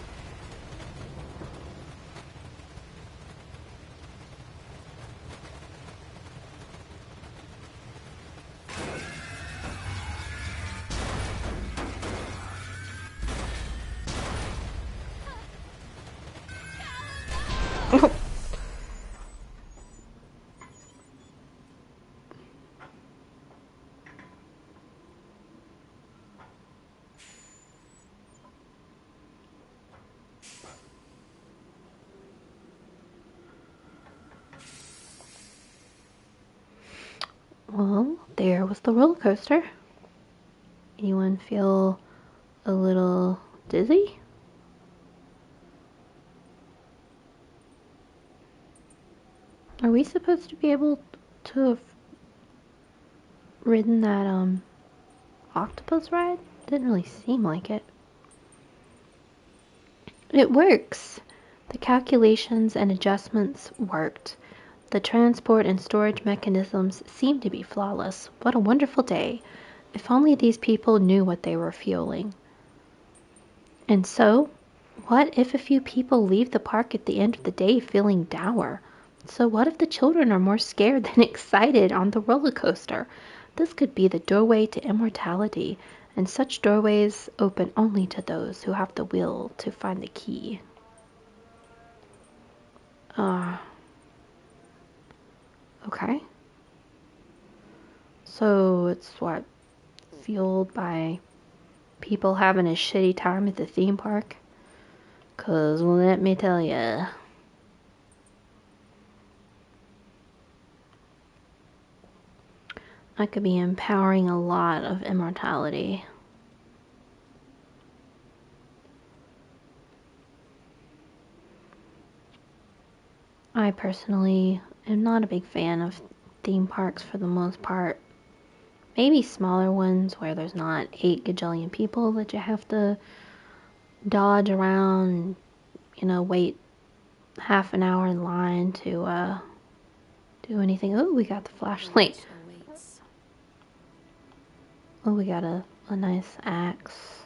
Well, there was the roller coaster. Anyone feel a little dizzy? Are we supposed to be able to have ridden that, octopus ride? Didn't really seem like it. It works! The calculations and adjustments worked. The transport and storage mechanisms seemed to be flawless. What a wonderful day. If only these people knew what they were feeling. And so, what if a few people leave the park at the end of the day feeling dour? So what if the children are more scared than excited on the roller coaster? This could be the doorway to immortality, and such doorways open only to those who have the will to find the key. Okay. So it's what? Fueled by people having a shitty time at the theme park? 'Cause let me tell ya. I could be empowering a lot of immortality. I personally am not a big fan of theme parks for the most part. Maybe smaller ones where there's not 8 gajillion people that you have to dodge around, wait half an hour in line to do anything. Oh, we got the flashlight. Awaits. Oh, we got a nice axe.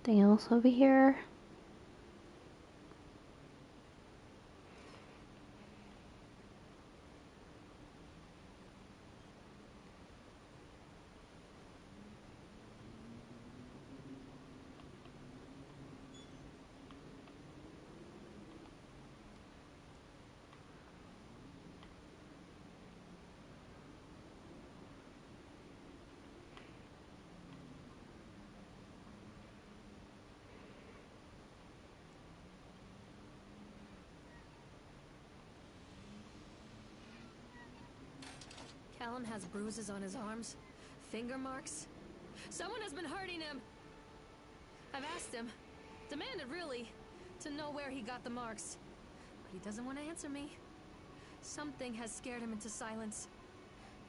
Anything else over here? Callum has bruises on his arms, finger marks. Someone has been hurting him. I've asked him, demanded really, to know where he got the marks. But he doesn't want to answer me. Something has scared him into silence.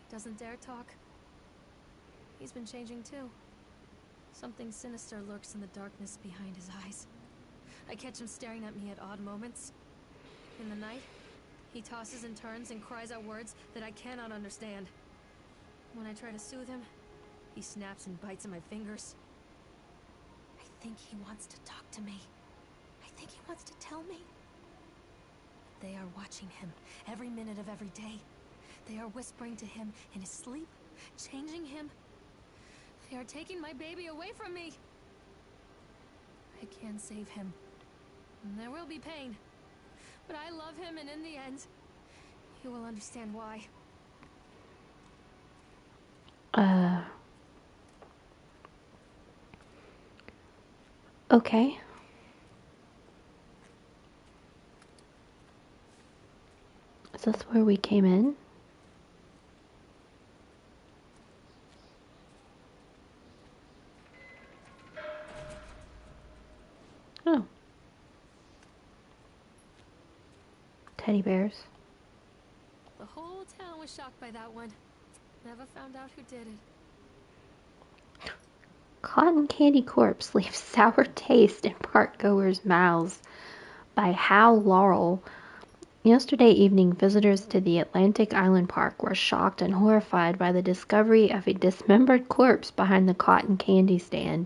He doesn't dare talk. He's been changing too. Something sinister lurks in the darkness behind his eyes. I catch him staring at me at odd moments. In the night, he tosses and turns and cries out words that I cannot understand. When I try to soothe him, he snaps and bites at my fingers. I think he wants to talk to me. I think he wants to tell me. They are watching him every minute of every day. They are whispering to him in his sleep, changing him. They are taking my baby away from me. I can't save him. There will be pain. But I love him, and in the end, you will understand why. Okay. Is this where we came in? Oh. Teddy bears. The whole town was shocked by that one. Never found out who did it. Cotton Candy Corpse leaves sour taste in park goers' mouths by Hal Laurel. Yesterday evening, visitors to the Atlantic Island Park were shocked and horrified by the discovery of a dismembered corpse behind the cotton candy stand.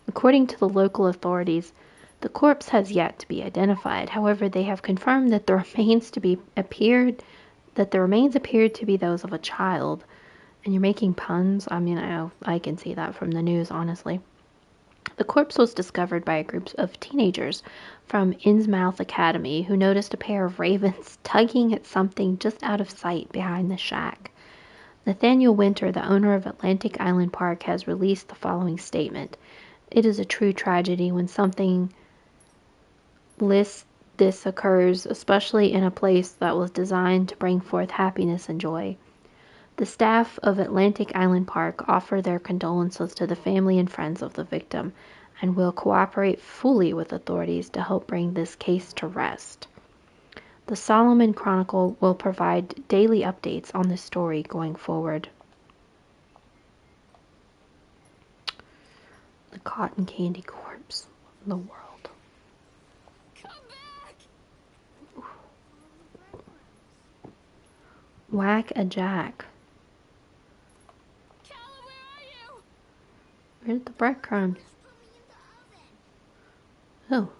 According to the local authorities, the corpse has yet to be identified. However, they have confirmed that the remains appeared to be those of a child. And you're making puns? I mean, I can see that from the news, honestly. The corpse was discovered by a group of teenagers from Innsmouth Academy who noticed a pair of ravens tugging at something just out of sight behind the shack. Nathaniel Winter, the owner of Atlantic Island Park, has released the following statement. It is a true tragedy when something this occurs, especially in a place that was designed to bring forth happiness and joy. The staff of Atlantic Island Park offer their condolences to the family and friends of the victim and will cooperate fully with authorities to help bring this case to rest. The Solomon Chronicle will provide daily updates on this story going forward. The cotton candy corpse of the world. Come back! Whack-a-Jack. Callum, where are you? Where's the breadcrumbs? Put me in the oven. Oh.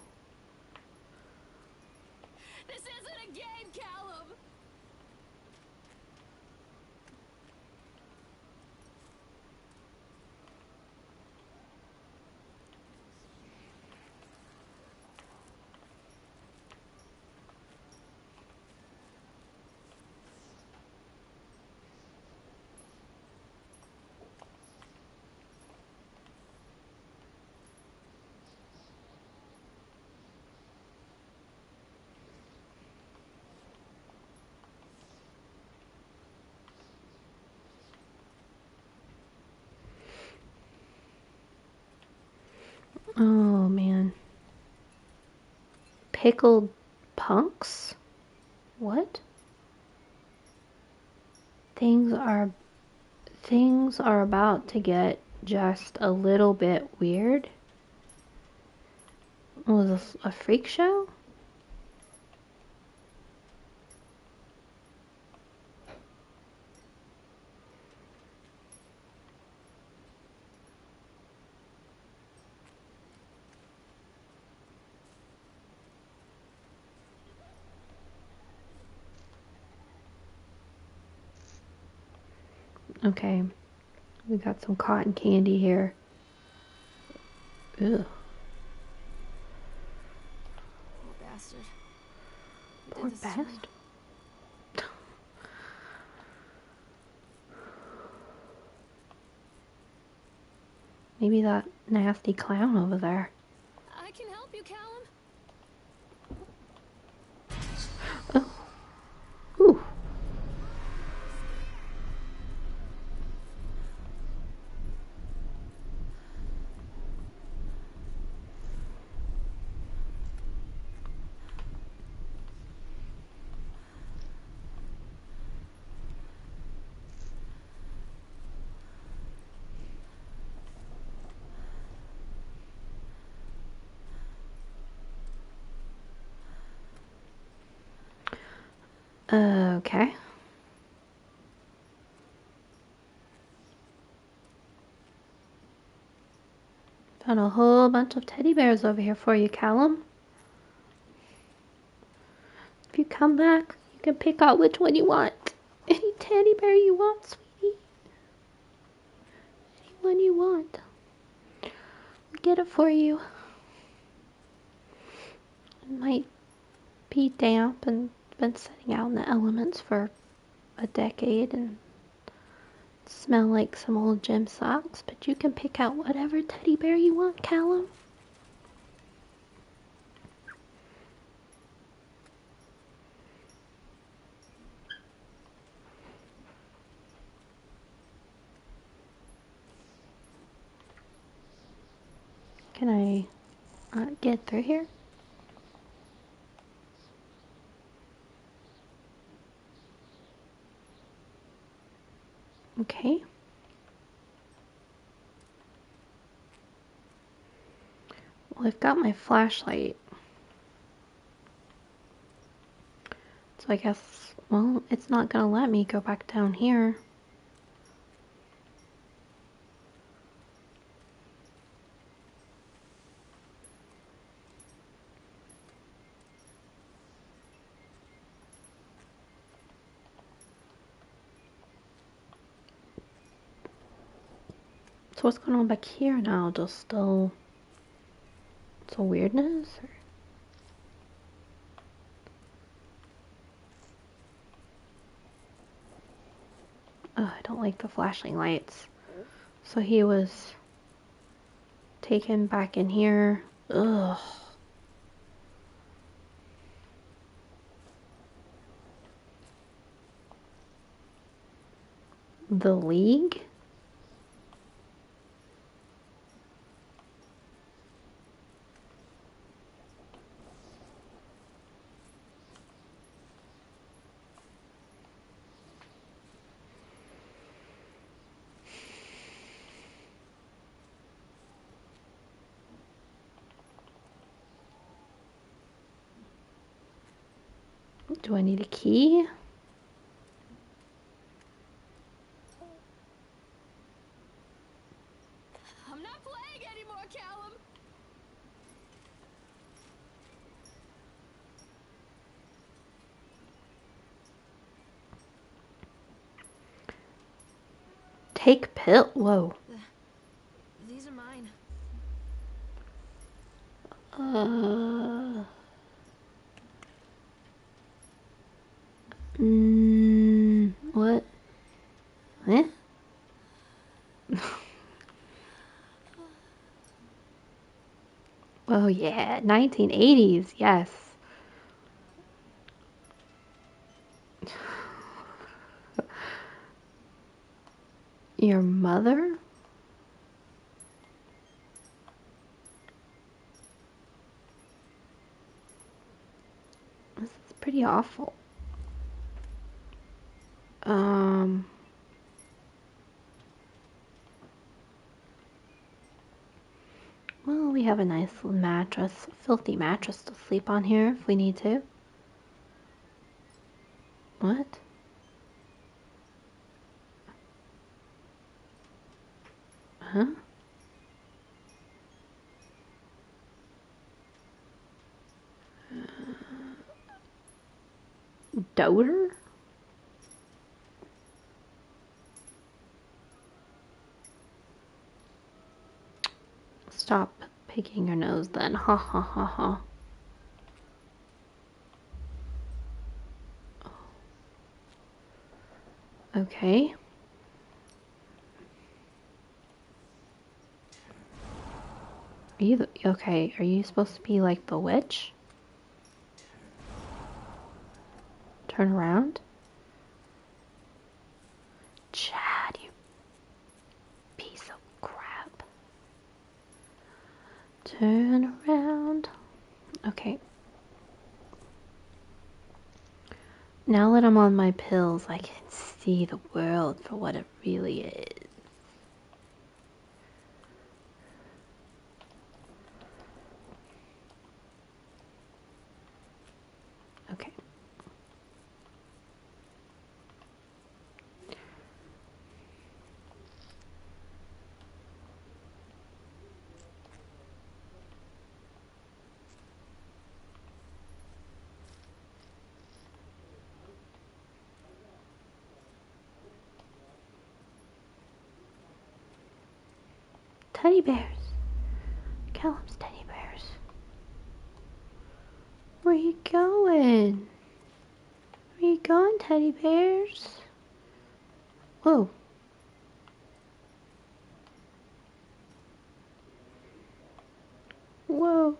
This isn't a game, Callum! Oh, man. Pickled punks? What? Things are about to get just a little bit weird. Was this a freak show? Okay, we got some cotton candy here. Ugh. Poor bastard. He Poor did this to me. bastard. Maybe that nasty clown over there. I can help you, Callum. Oh. Ooh. Okay. Found a whole bunch of teddy bears over here for you, Callum. If you come back, you can pick out which one you want. Any teddy bear you want, sweetie. Any one you want. I'll get it for you. It might be damp and been sitting out in the elements for a decade and smell like some old gym socks, but you can pick out whatever teddy bear you want, Callum. Can I get through here? Okay. Well, I've got my flashlight. So I guess, well, it's not gonna let me go back down here. So what's going on back here now? Just still some weirdness? Oh, I don't like the flashing lights. So he was taken back in here. Ugh. The League? Do I need a key? I'm not playing anymore, Callum. Take pill. Whoa. These are mine. Uh. What? Eh? Oh yeah, 1980s. Yes. Your mother? This is pretty awful. Well, we have a nice little mattress, filthy mattress to sleep on here if we need to. What? Huh? Doter? Stop picking your nose then. Ha ha ha ha. Okay. Okay? Are you supposed to be like the witch? Turn around? Chad, you piece of crap. Turn around. Okay. Now that I'm on my pills, I can see the world for what it really is. Okay. teddy bears. Callum's teddy bears. Where you going? Where you going, teddy bears? Whoa. Whoa.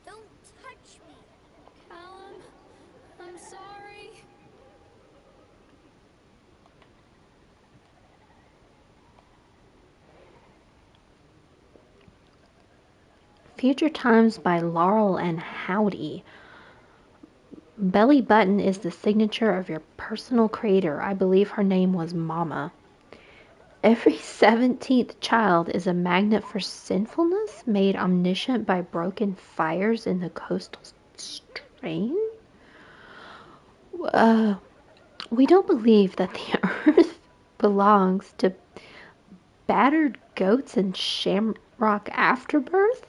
Don't touch me. Callum, I'm sorry. Future Times by Laurel and Howdy. Belly button is the signature of your personal creator. I believe her name was Mama. Every 17th child is a magnet for sinfulness, made omniscient by broken fires in the coastal strain. We don't believe that the earth belongs to battered goats and shamrock afterbirth.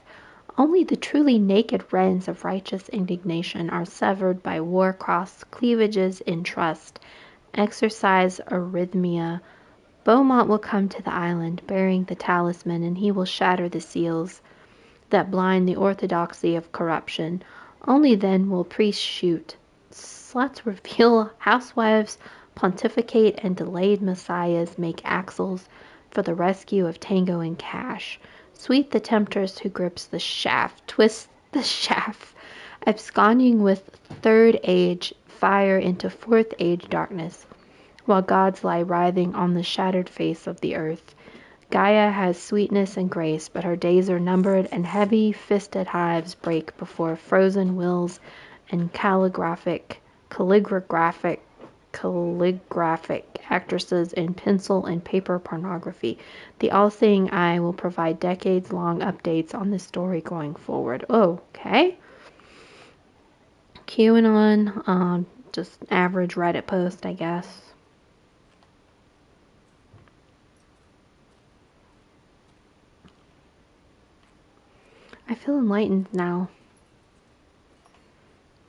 Only the truly naked wrens of righteous indignation are severed by war-crossed cleavages in trust. Exercise arrhythmia. Beaumont will come to the island, bearing the talisman, and he will shatter the seals that blind the orthodoxy of corruption. Only then will priests shoot, sluts reveal, housewives pontificate, and delayed messiahs make axles for the rescue of Tango and Cash. Sweet the temptress who grips the shaft, twists the shaft, absconding with third age fire into fourth age darkness, while gods lie writhing on the shattered face of the earth. Gaia has sweetness and grace, but her days are numbered, and heavy-fisted hives break before frozen wills and calligraphic actresses in pencil and paper pornography. The all-seeing eye will provide decades-long updates on this story going forward. Okay. QAnon, just average Reddit post, I guess. I feel enlightened now.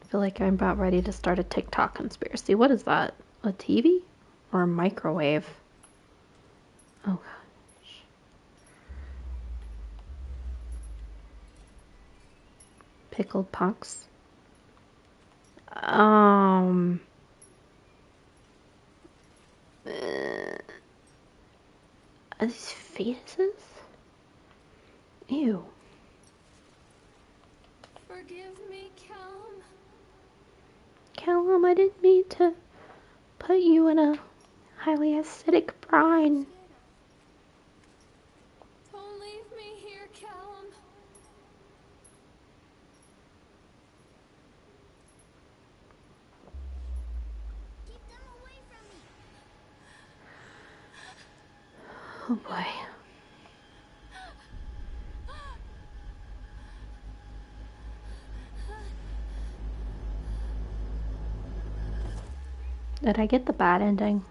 I feel like I'm about ready to start a TikTok conspiracy. What is that? A TV? Or a microwave? Oh gosh. Pickled pucks. Are these fetuses? Ew. Forgive me, Callum. Callum, I didn't mean to put you in a highly acidic brine. Don't leave me here, Callum. Keep them away from me. Oh boy. Did I get the bad ending?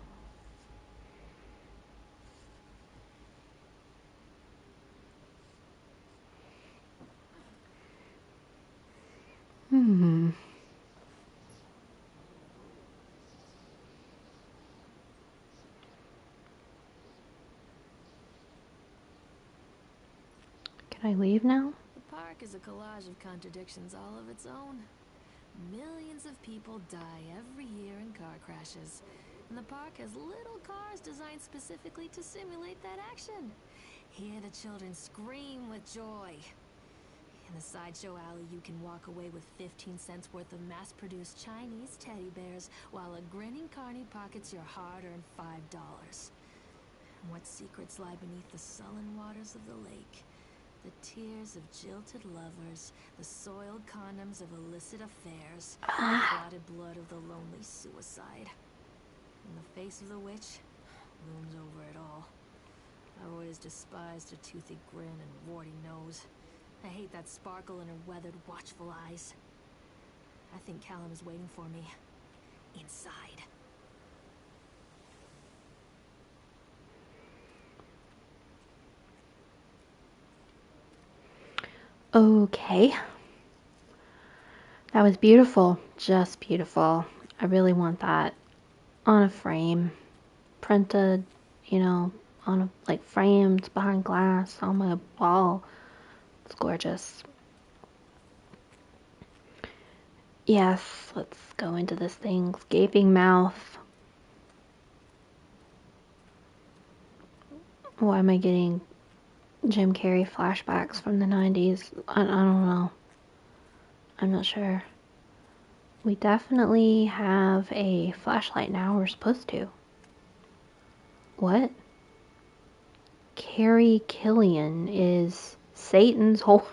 Can I leave now? The park is a collage of contradictions all of its own. Millions of people die every year in car crashes, and the park has little cars designed specifically to simulate that action. Hear the children scream with joy. In the sideshow alley, you can walk away with 15 cents worth of mass-produced Chinese teddy bears, while a grinning carny pockets your hard-earned $5. And what secrets lie beneath the sullen waters of the lake? The tears of jilted lovers, the soiled condoms of illicit affairs, the clotted blood of the lonely suicide. And the face of the witch looms over it all. I've always despised her toothy grin and warty nose. I hate that sparkle in her weathered, watchful eyes. I think Callum is waiting for me. Inside. Okay. That was beautiful. Just beautiful. I really want that on a frame, printed, on a, like framed behind glass on my wall. It's gorgeous. Yes, let's go into this thing's gaping mouth. Why am I getting Jim Carrey flashbacks from the 90s? I don't know. I'm not sure. We definitely have a flashlight now. We're supposed to. What? Carrie Killian is Satan's whore.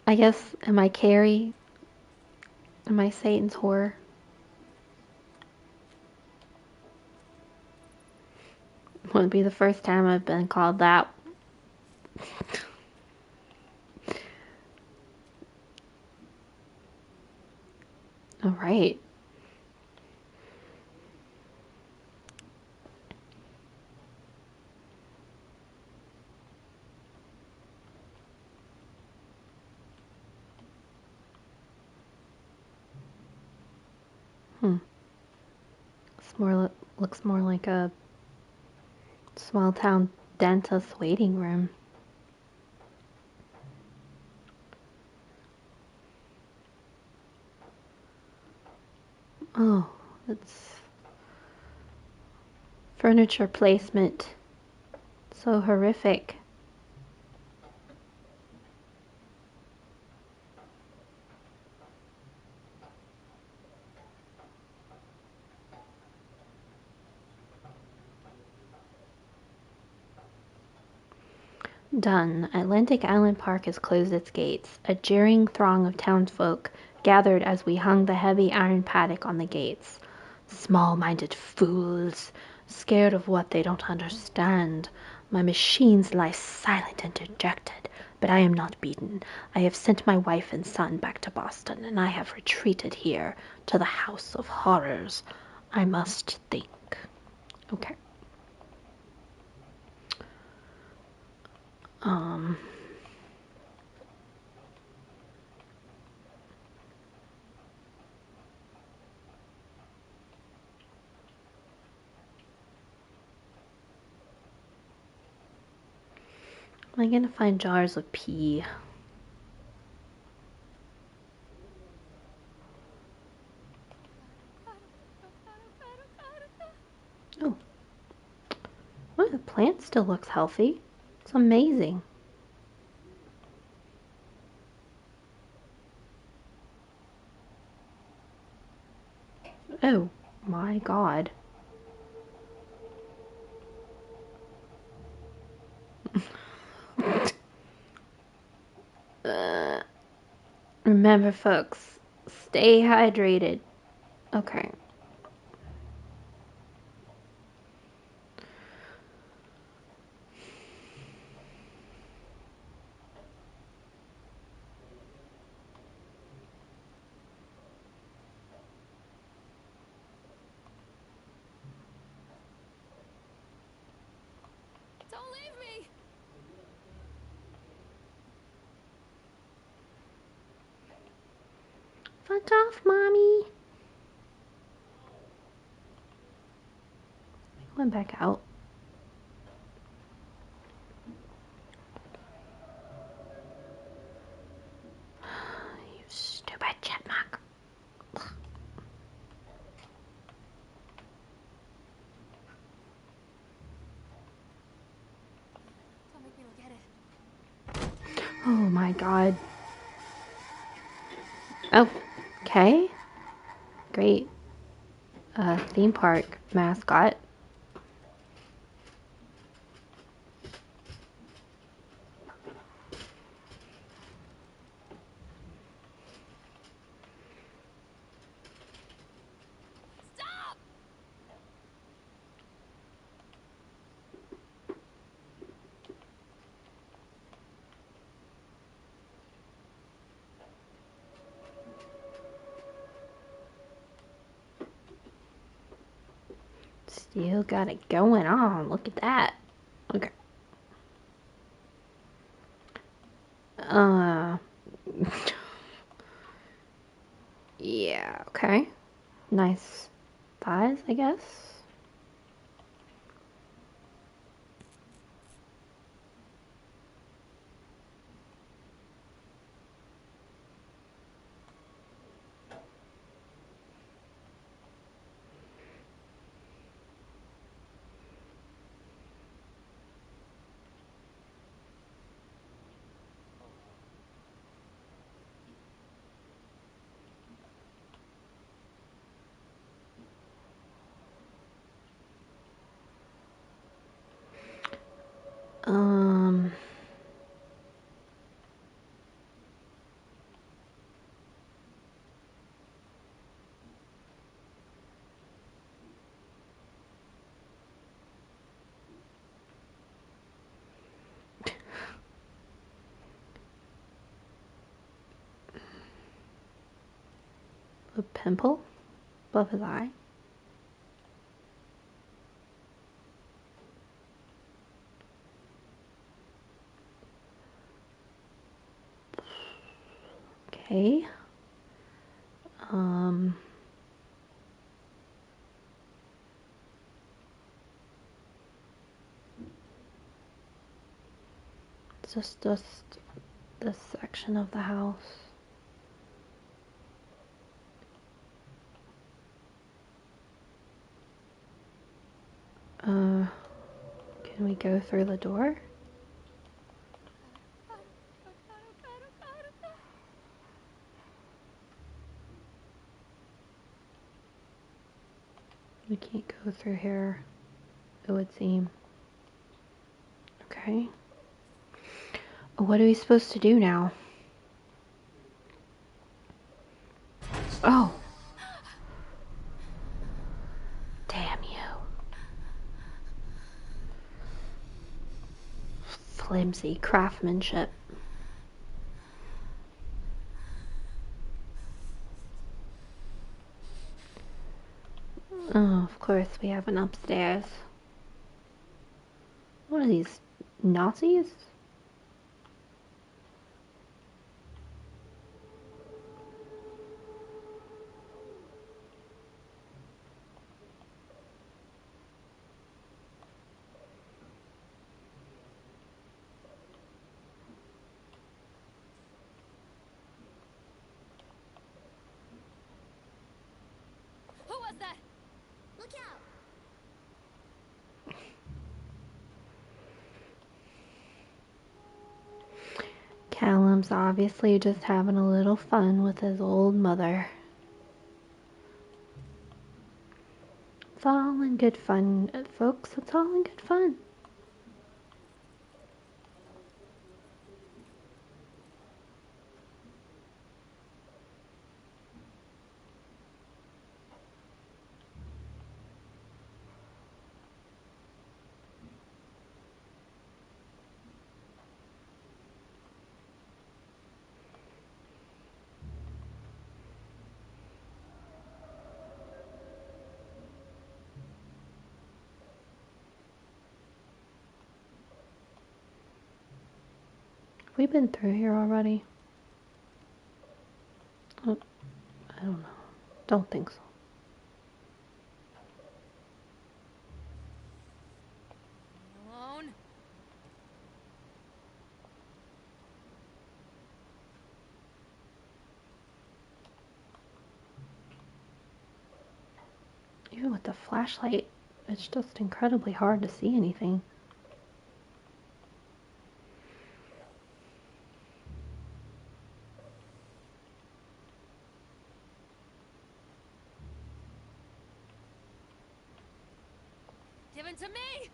I guess, am I Carrie? Am I Satan's whore? Wouldn't be the first time I've been called that. Alright. Looks more like a small town dentist waiting room. Oh, it's furniture placement. So horrific. Done. Atlantic Island Park has closed its gates. A jeering throng of townsfolk gathered as we hung the heavy iron paddock on the gates. Small-minded fools, scared of what they don't understand. My machines lie silent and dejected, but I am not beaten. I have sent my wife and son back to Boston, and I have retreated here to the House of Horrors. I must think. Okay. Um... Am I gonna find jars of pee? Oh. Oh, the plant still looks healthy. It's amazing. Oh my god. Remember, folks, stay hydrated. Okay. Don't leave me! Fuck off, mommy. I went back out. You stupid chipmunk. Don't make me look at it. Oh my god. Oh, okay. Great. Theme park mascot. Stop! Still got it going on. Look at that. Okay. Nice thighs, I guess. Um, a pimple above his eye. Okay. Um, it's just this section of the house. Can we go through the door? We can't go through here, it would seem. Okay. What are we supposed to do now? Oh! Damn you. Flimsy craftsmanship. Oh, of course we have an upstairs. What are these, Nazis? Who was that? Look out! Callum's obviously just having a little fun with his old mother. It's all in good fun, folks. It's all in good fun. Have we been through here already? Oh, I don't know. Don't think so. Alone? Even with the flashlight, it's just incredibly hard to see anything. Give it to me!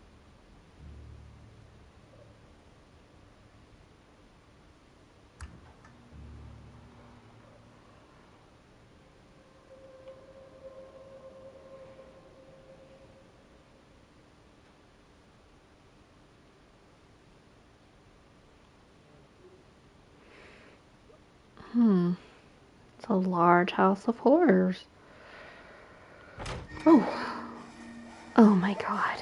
It's a large house of horrors. Oh. Oh my god.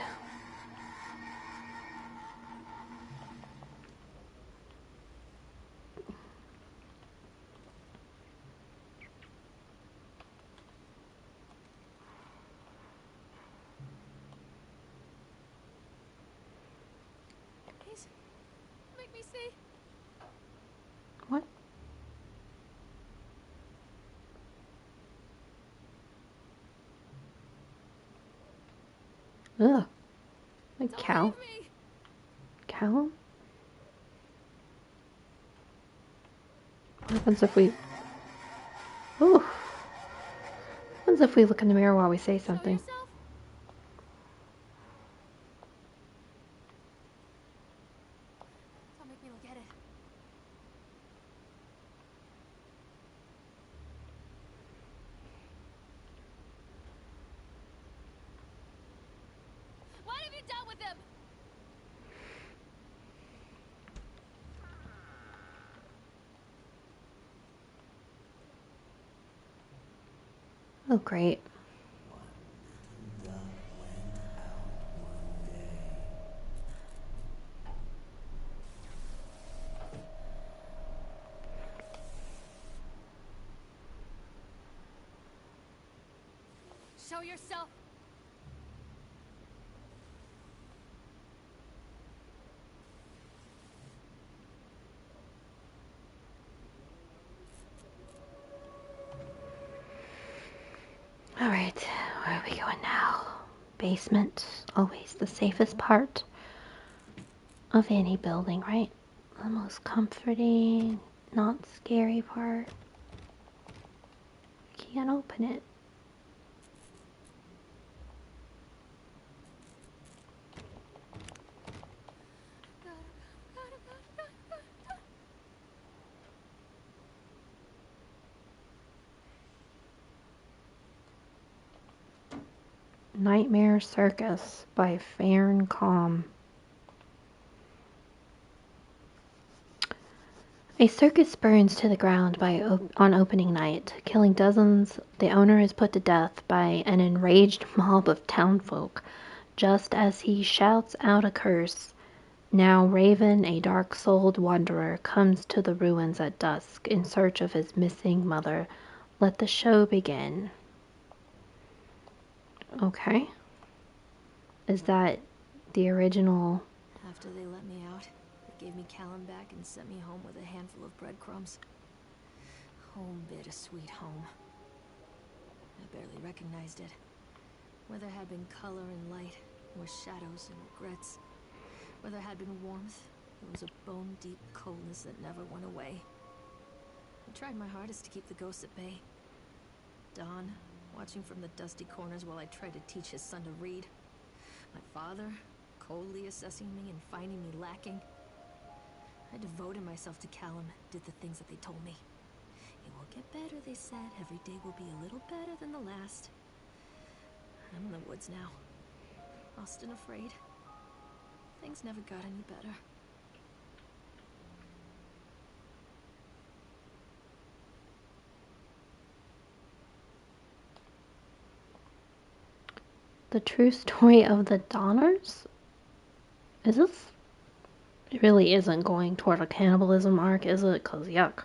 Ugh. Like cow. Cow? What happens if we... Ooh. What happens if we look in the mirror while we say something? Don't make me look at it. What have you done with him? Oh, great. Show yourself. Alright, where are we going now? Basement. Always the safest part of any building, right? The most comforting, not scary part. Can't open it. Nightmare Circus by Farn Calm. A circus burns to the ground on opening night, killing dozens. The owner is put to death by an enraged mob of townfolk, just as he shouts out a curse. Now Raven, a dark-souled wanderer, comes to the ruins at dusk in search of his missing mother. Let the show begin. Okay. Is that the original? After they let me out, they gave me Callum back and sent me home with a handful of breadcrumbs. Home, bittersweet home. I barely recognized it. Where there had been color and light, were shadows and regrets. Where there had been warmth, there was a bone-deep coldness that never went away. I tried my hardest to keep the ghosts at bay. Don, watching from the dusty corners while I tried to teach his son to read. My father, coldly assessing me and finding me lacking. I devoted myself to Callum, did the things that they told me. It will get better, they said. Every day will be a little better than the last. I'm in the woods now. Lost and afraid. Things never got any better. The true story of the Donners? Is this... It really isn't going toward a cannibalism arc, is it? 'Cause yuck.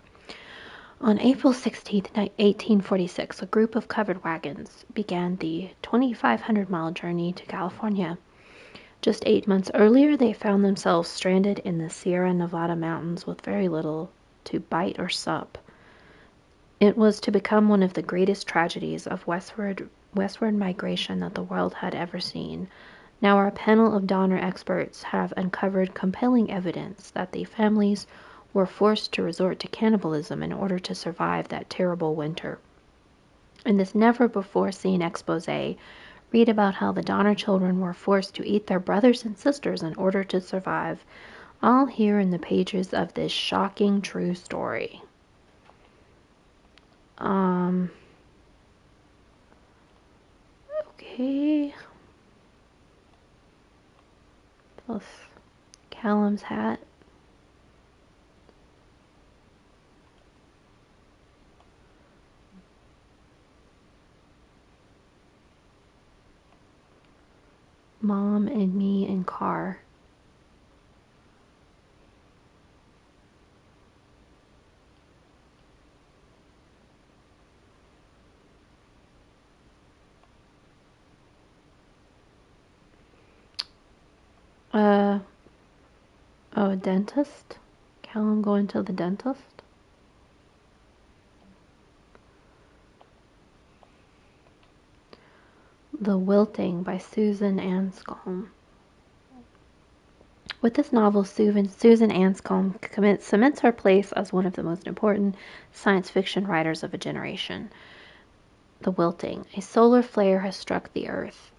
On April 16th, 1846, a group of covered wagons began the 2,500-mile journey to California. Just 8 months earlier, they found themselves stranded in the Sierra Nevada mountains with very little to bite or sup. It was to become one of the greatest tragedies of westward migration that the world had ever seen. Now our panel of Donner experts have uncovered compelling evidence that the families were forced to resort to cannibalism in order to survive that terrible winter. In this never-before-seen expose, read about how the Donner children were forced to eat their brothers and sisters in order to survive, all here in the pages of this shocking true story. Okay. Plus Callum's hat. Mom and me in car. Oh, a dentist? Callum going to the dentist? The Wilting by Susan Anscombe. With this novel, Susan Anscombe cements her place as one of the most important science fiction writers of a generation. The Wilting. A solar flare has struck the Earth.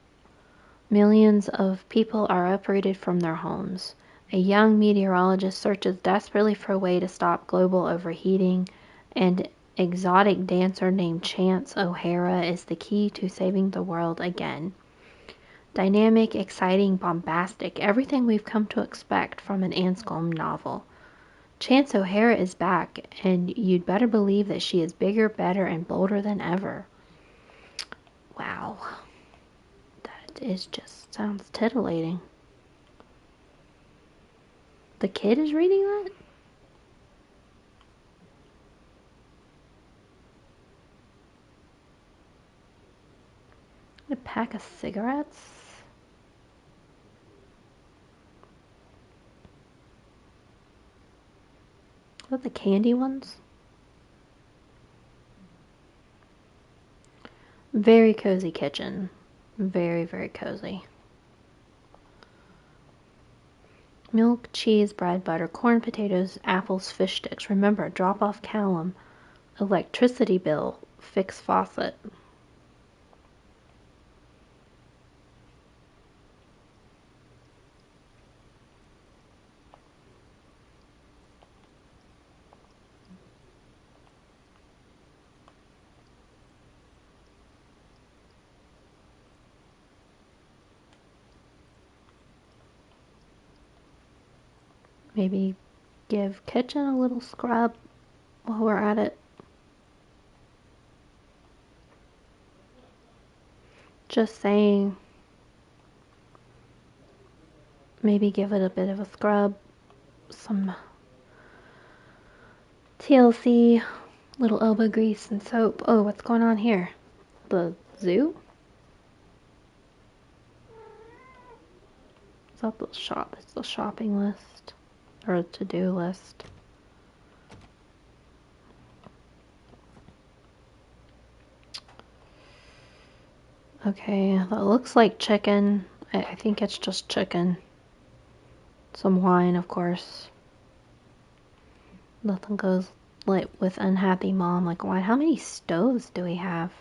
Millions of people are uprooted from their homes. A young meteorologist searches desperately for a way to stop global overheating, and exotic dancer named Chance O'Hara is the key to saving the world again. Dynamic, exciting, bombastic, everything we've come to expect from an Anscombe novel. Chance O'Hara is back, and you'd better believe that she is bigger, better, and bolder than ever. Wow. That is just sounds titillating. The kid is reading that? A pack of cigarettes? Are that the candy ones? Very cozy kitchen. Very, very cozy. Milk, cheese, bread, butter, corn, potatoes, apples, fish sticks. Remember, drop off Callum. Electricity bill. Fix faucet. Maybe give kitchen a little scrub while we're at it. Just saying. Maybe give it a bit of a scrub. Some TLC, little elbow grease and soap. Oh, what's going on here? The zoo? Is that the shop? It's the shopping list. Or a to-do list. Okay, that looks like chicken. I think it's just chicken. Some wine, of course. Nothing goes like with unhappy mom like wine. How many stoves do we have?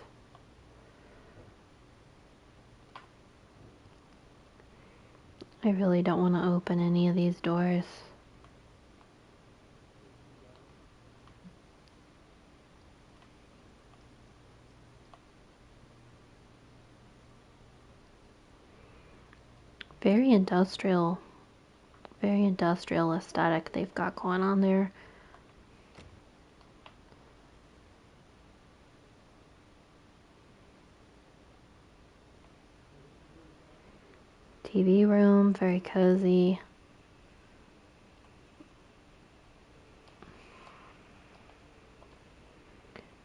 I really don't want to open any of these doors. Very industrial aesthetic they've got going on there. TV room, very cozy.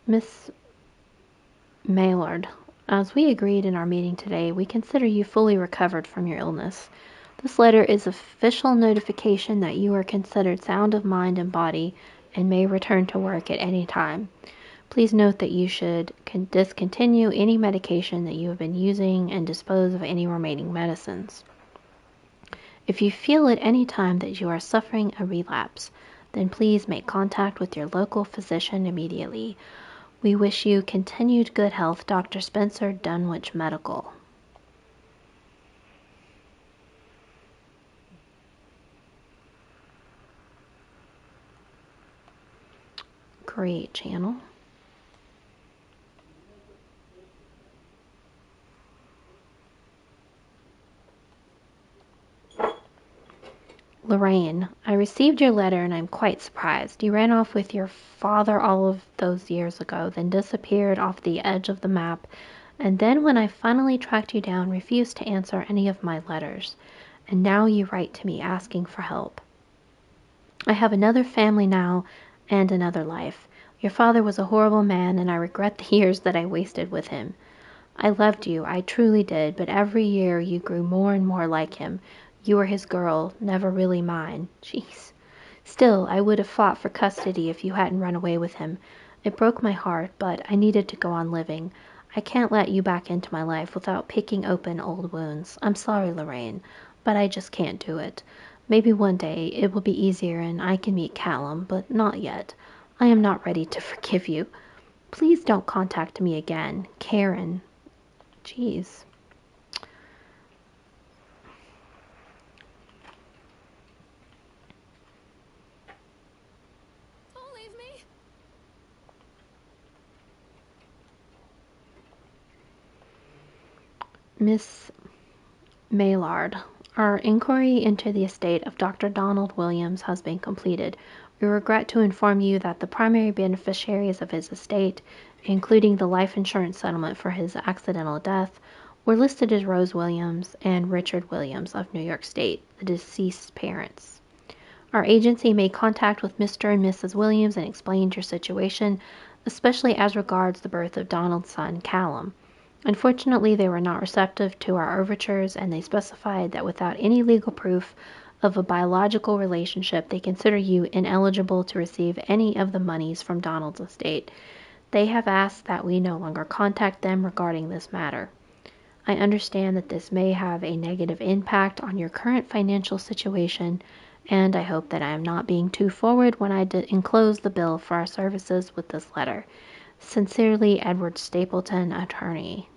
Miss Maillard, as we agreed in our meeting today, we consider you fully recovered from your illness. This letter is official notification that you are considered sound of mind and body and may return to work at any time. Please note that you should discontinue any medication that you have been using and dispose of any remaining medicines. If you feel at any time that you are suffering a relapse, then please make contact with your local physician immediately. We wish you continued good health, Dr. Spencer, Dunwich Medical. Great channel. Lorraine, I received your letter and I'm quite surprised. You ran off with your father all of those years ago, then disappeared off the edge of the map, and then when I finally tracked you down, refused to answer any of my letters. And now you write to me asking for help. I have another family now and another life. Your father was a horrible man, and I regret the years that I wasted with him. I loved you, I truly did, but every year you grew more and more like him. You were his girl, never really mine. Jeez. Still, I would have fought for custody if you hadn't run away with him. It broke my heart, but I needed to go on living. I can't let you back into my life without picking open old wounds. I'm sorry, Lorraine, but I just can't do it. Maybe one day it will be easier and I can meet Callum, but not yet. I am not ready to forgive you. Please don't contact me again. Karen. Jeez. Don't leave me. Miss Maillard, our inquiry into the estate of Dr. Donald Williams has been completed. We regret to inform you that the primary beneficiaries of his estate, including the life insurance settlement for his accidental death, were listed as Rose Williams and Richard Williams of New York State, the deceased's parents. Our agency made contact with Mr. and Mrs. Williams and explained your situation, especially as regards the birth of Donald's son, Callum. Unfortunately, they were not receptive to our overtures, and they specified that without any legal proof of a biological relationship, they consider you ineligible to receive any of the monies from Donald's estate. They have asked that we no longer contact them regarding this matter. I understand that this may have a negative impact on your current financial situation, and I hope that I am not being too forward when I enclose the bill for our services with this letter. Sincerely, Edward Stapleton, attorney.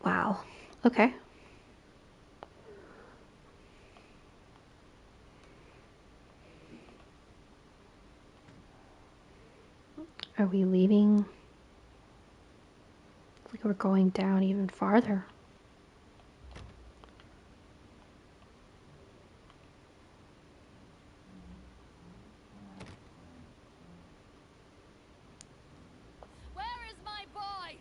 Wow. Okay. Are we leaving? It's like we're going down even farther. Where is my boy?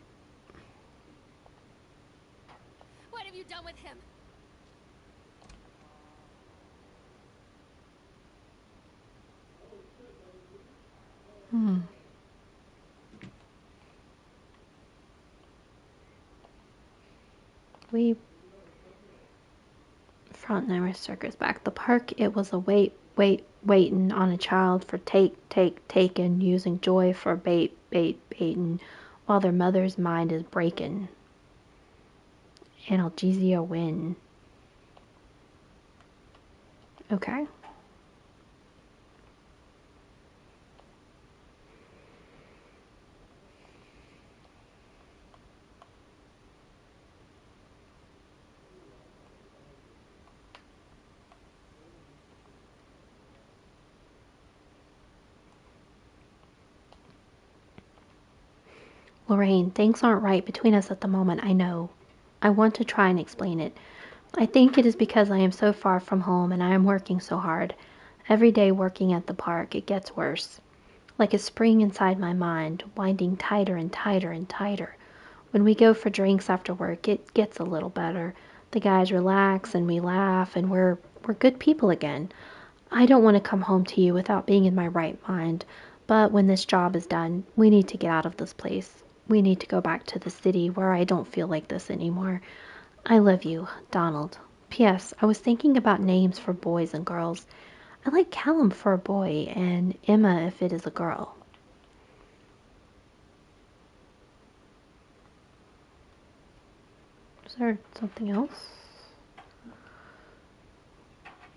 What have you done with him? We Frontnumber circus back. The park, it was a waitin' on a child for taken, using joy for baitin', while their mother's mind is breakin'. Analgesia win. Okay. Lorraine, things aren't right between us at the moment, I know. I want to try and explain it. I think it is because I am so far from home and I am working so hard. Every day working at the park, it gets worse. Like a spring inside my mind, winding tighter and tighter and tighter. When we go for drinks after work, it gets a little better. The guys relax and we laugh and we're good people again. I don't want to come home to you without being in my right mind, but when this job is done, we need to get out of this place. We need to go back to the city where I don't feel like this anymore. I love you, Donald. P.S. I was thinking about names for boys and girls. I like Callum for a boy and Emma if it is a girl. Is there something else?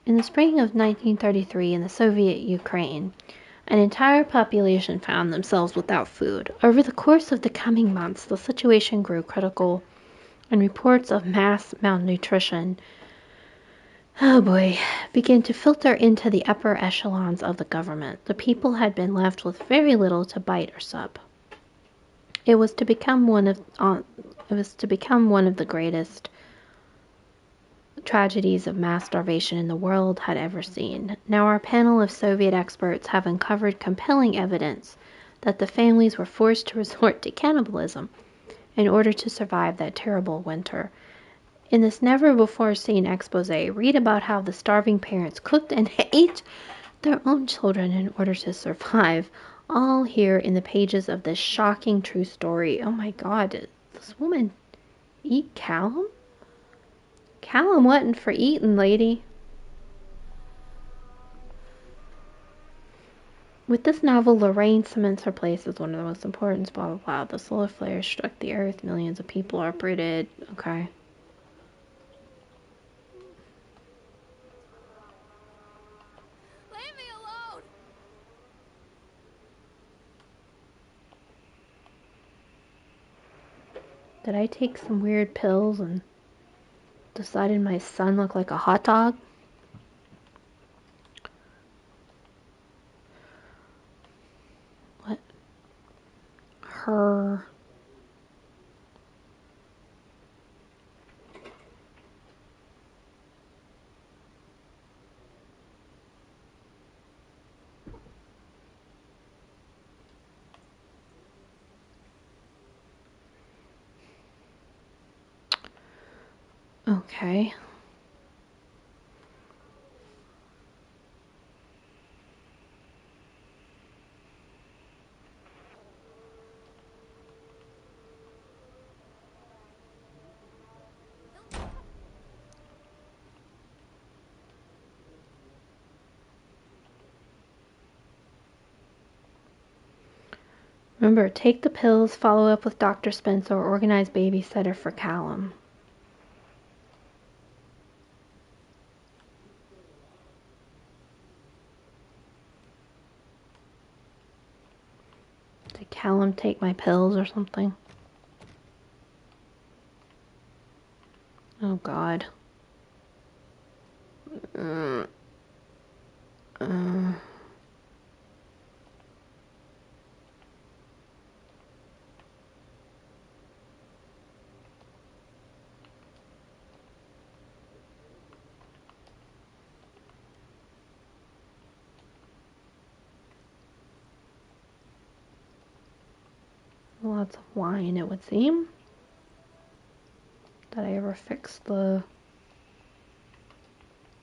In the spring of 1933 in the Soviet Ukraine, an entire population found themselves without food. Over the course of the coming months, the situation grew critical, and reports of mass malnutrition, began to filter into the upper echelons of the government. The people had been left with very little to bite or sup. It was to become one of the greatest tragedies of mass starvation the world had ever seen. Now our panel of Soviet experts have uncovered compelling evidence that the families were forced to resort to cannibalism in order to survive that terrible winter. In this never-before-seen expose, read about how the starving parents cooked and ate their own children in order to survive, all here in the pages of this shocking true story. Oh my God, did this woman eat Callum? Callum wasn't for eating, lady. With this novel, Lorraine cements her place as one of the most important, blah blah blah. The solar flare struck the earth, millions of people are uprooted. Okay. Leave me alone! Did I take some weird pills and decided my son looked like a hot dog? What? Her. Okay. Remember, take the pills, follow up with Dr. Spencer, or organize babysitter for Callum. Did Callum take my pills or something? Oh God. Lots of wine, it would seem. Did I ever fix the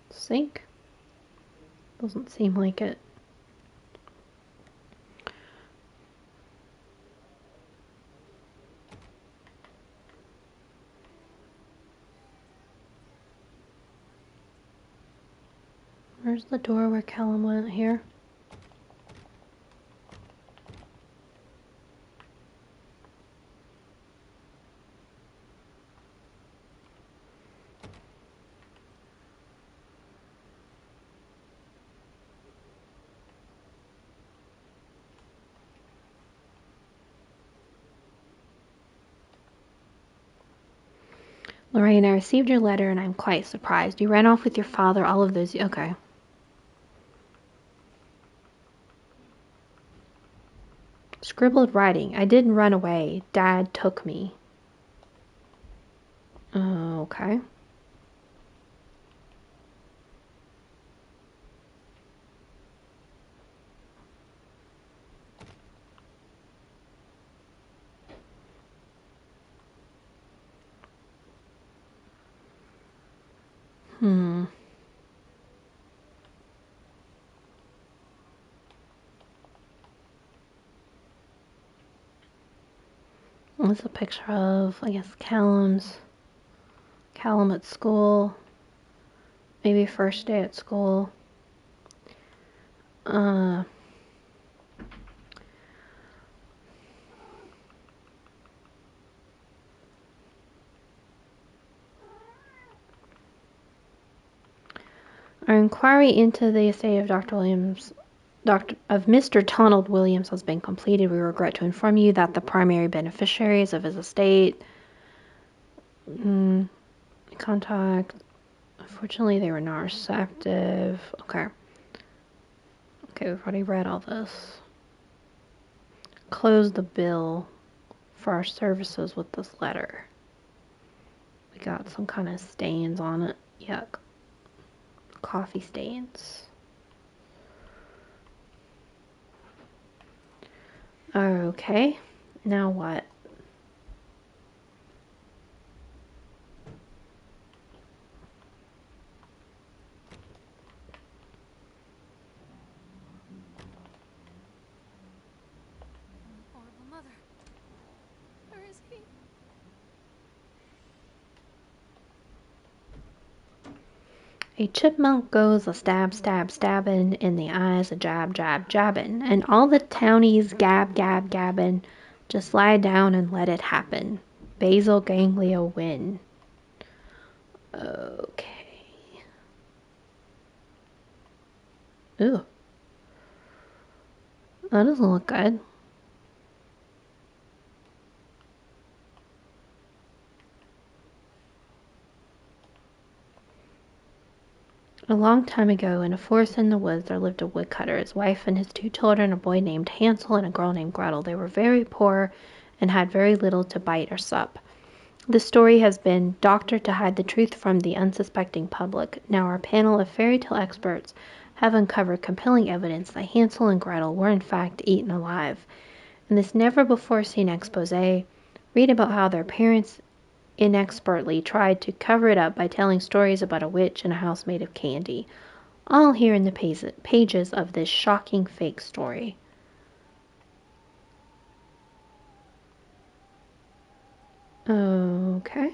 sink? Doesn't seem like it. Where's the door where Callum went here? Lorraine, I received your letter and I'm quite surprised. You ran off with your father all of those... Okay. Scribbled writing. I didn't run away. Dad took me. Okay. That's a picture of, I guess, Callum at school. Maybe first day at school. Our inquiry into the estate of Mr. Donald Williams has been completed. We regret to inform you that the primary beneficiaries of his estate contact. Unfortunately, they were not receptive. Okay. Okay, we've already read all this. Close the bill for our services with this letter. We got some kind of stains on it. Yuck. Coffee stains. Okay. Now what? Horrible mother. Where is he? A chipmunk goes a stab, stab, stabbin', in the eyes a jab, jab, jabbin', and all the townies gab, gab, gabbin'. Just lie down and let it happen. Basal ganglia win. Okay. Ooh. That doesn't look good. A long time ago, in a forest in the woods, there lived a woodcutter, his wife and his 2 children, a boy named Hansel and a girl named Gretel. They were very poor and had very little to bite or sup. This story has been doctored to hide the truth from the unsuspecting public. Now our panel of fairy tale experts have uncovered compelling evidence that Hansel and Gretel were in fact eaten alive. In this never-before-seen expose, read about how their parents inexpertly tried to cover it up by telling stories about a witch in a house made of candy. All here in the pages of this shocking fake story. Okay.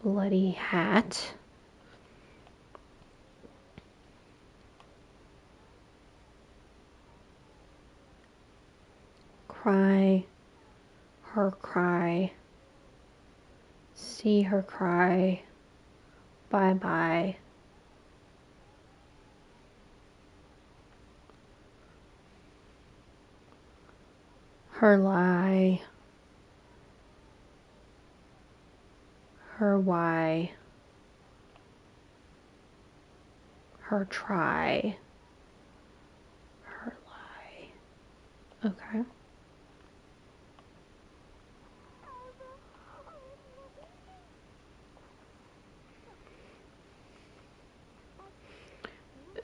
Bloody hat. Cry. Her cry. See her cry. Bye bye. Her lie. Her why. Her try. Her lie. Okay.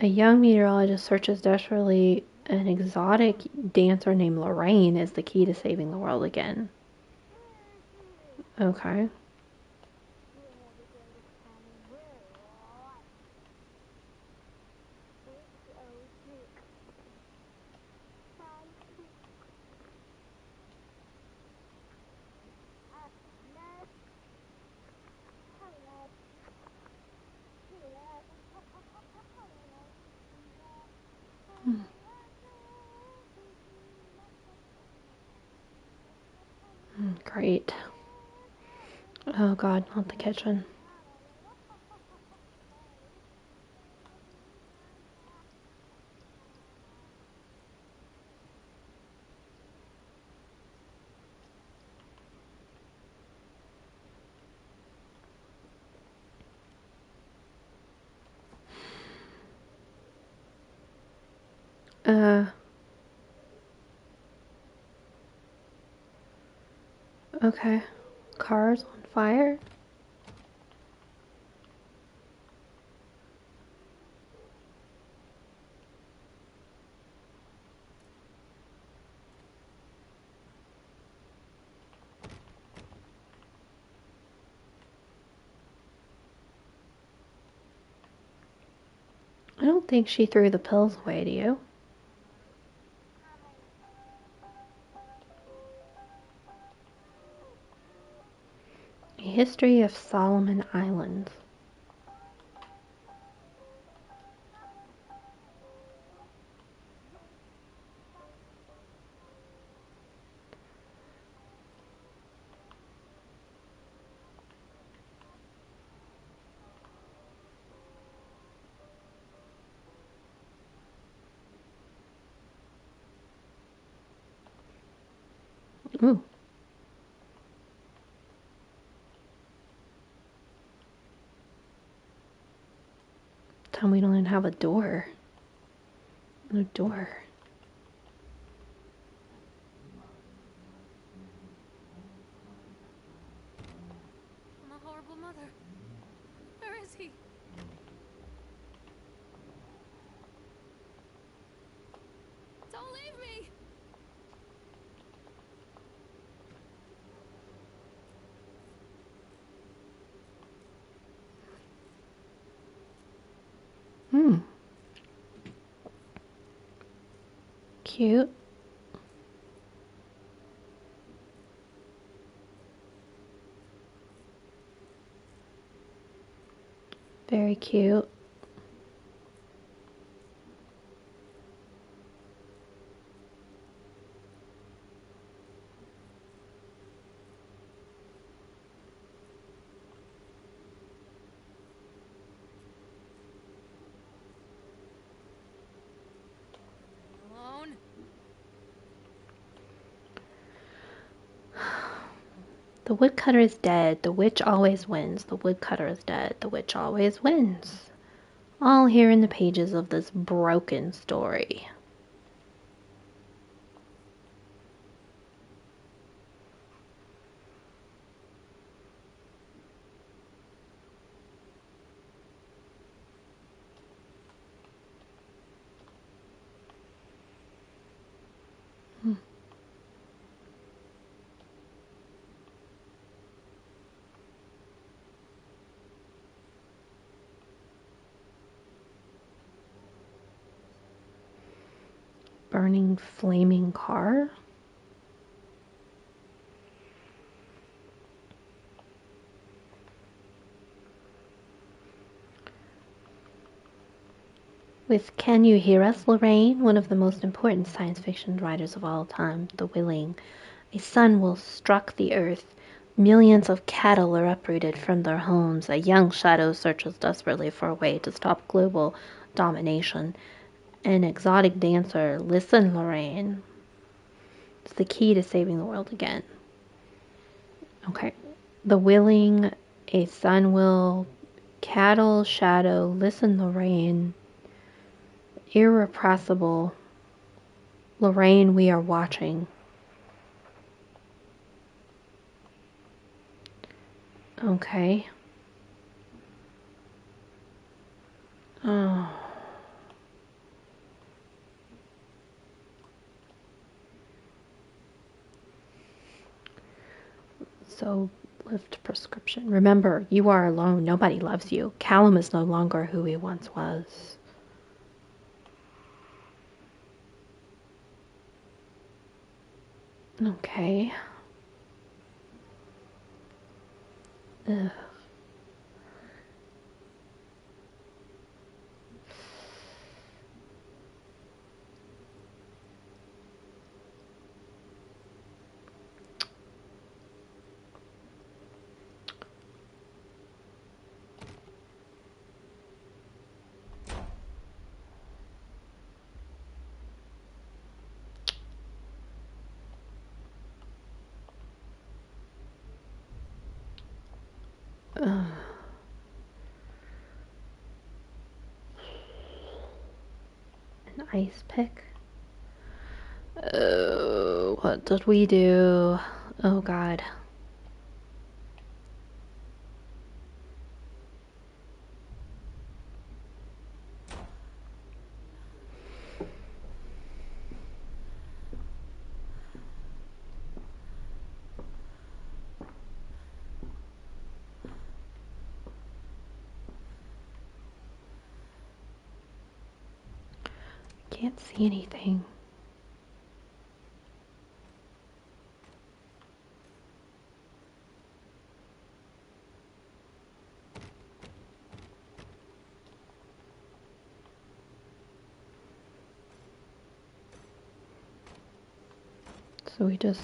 A young meteorologist searches desperately. An exotic dancer named Lorraine is the key to saving the world again. Okay. Great. Oh god, not the kitchen. Okay. Cars on fire? I don't think she threw the pills away, do you? A history of Solomon Islands. Ooh. Tell me we don't even have a door. No door. I'm a horrible mother. Where is he? Don't leave me! Cute. Very cute. Alone? The woodcutter is dead. The witch always wins. The woodcutter is dead. The witch always wins. All here in the pages of this broken story. Burning flaming car? With Can You Hear Us, Lorraine, one of the most important science fiction writers of all time, The Willing, a sun will struck the earth. Millions of cattle are uprooted from their homes. A young shadow searches desperately for a way to stop global domination. An exotic dancer, listen, Lorraine. It's the key to saving the world again. Okay. The Willing, a sun will, cattle, shadow, listen, Lorraine. Irrepressible. Lorraine, we are watching. Okay. Oh. So, lift prescription. Remember, you are alone. Nobody loves you. Callum is no longer who he once was. Okay. Ugh. Ugh. An ice pick. Oh, what did we do? Oh God. Can't see anything. So we just...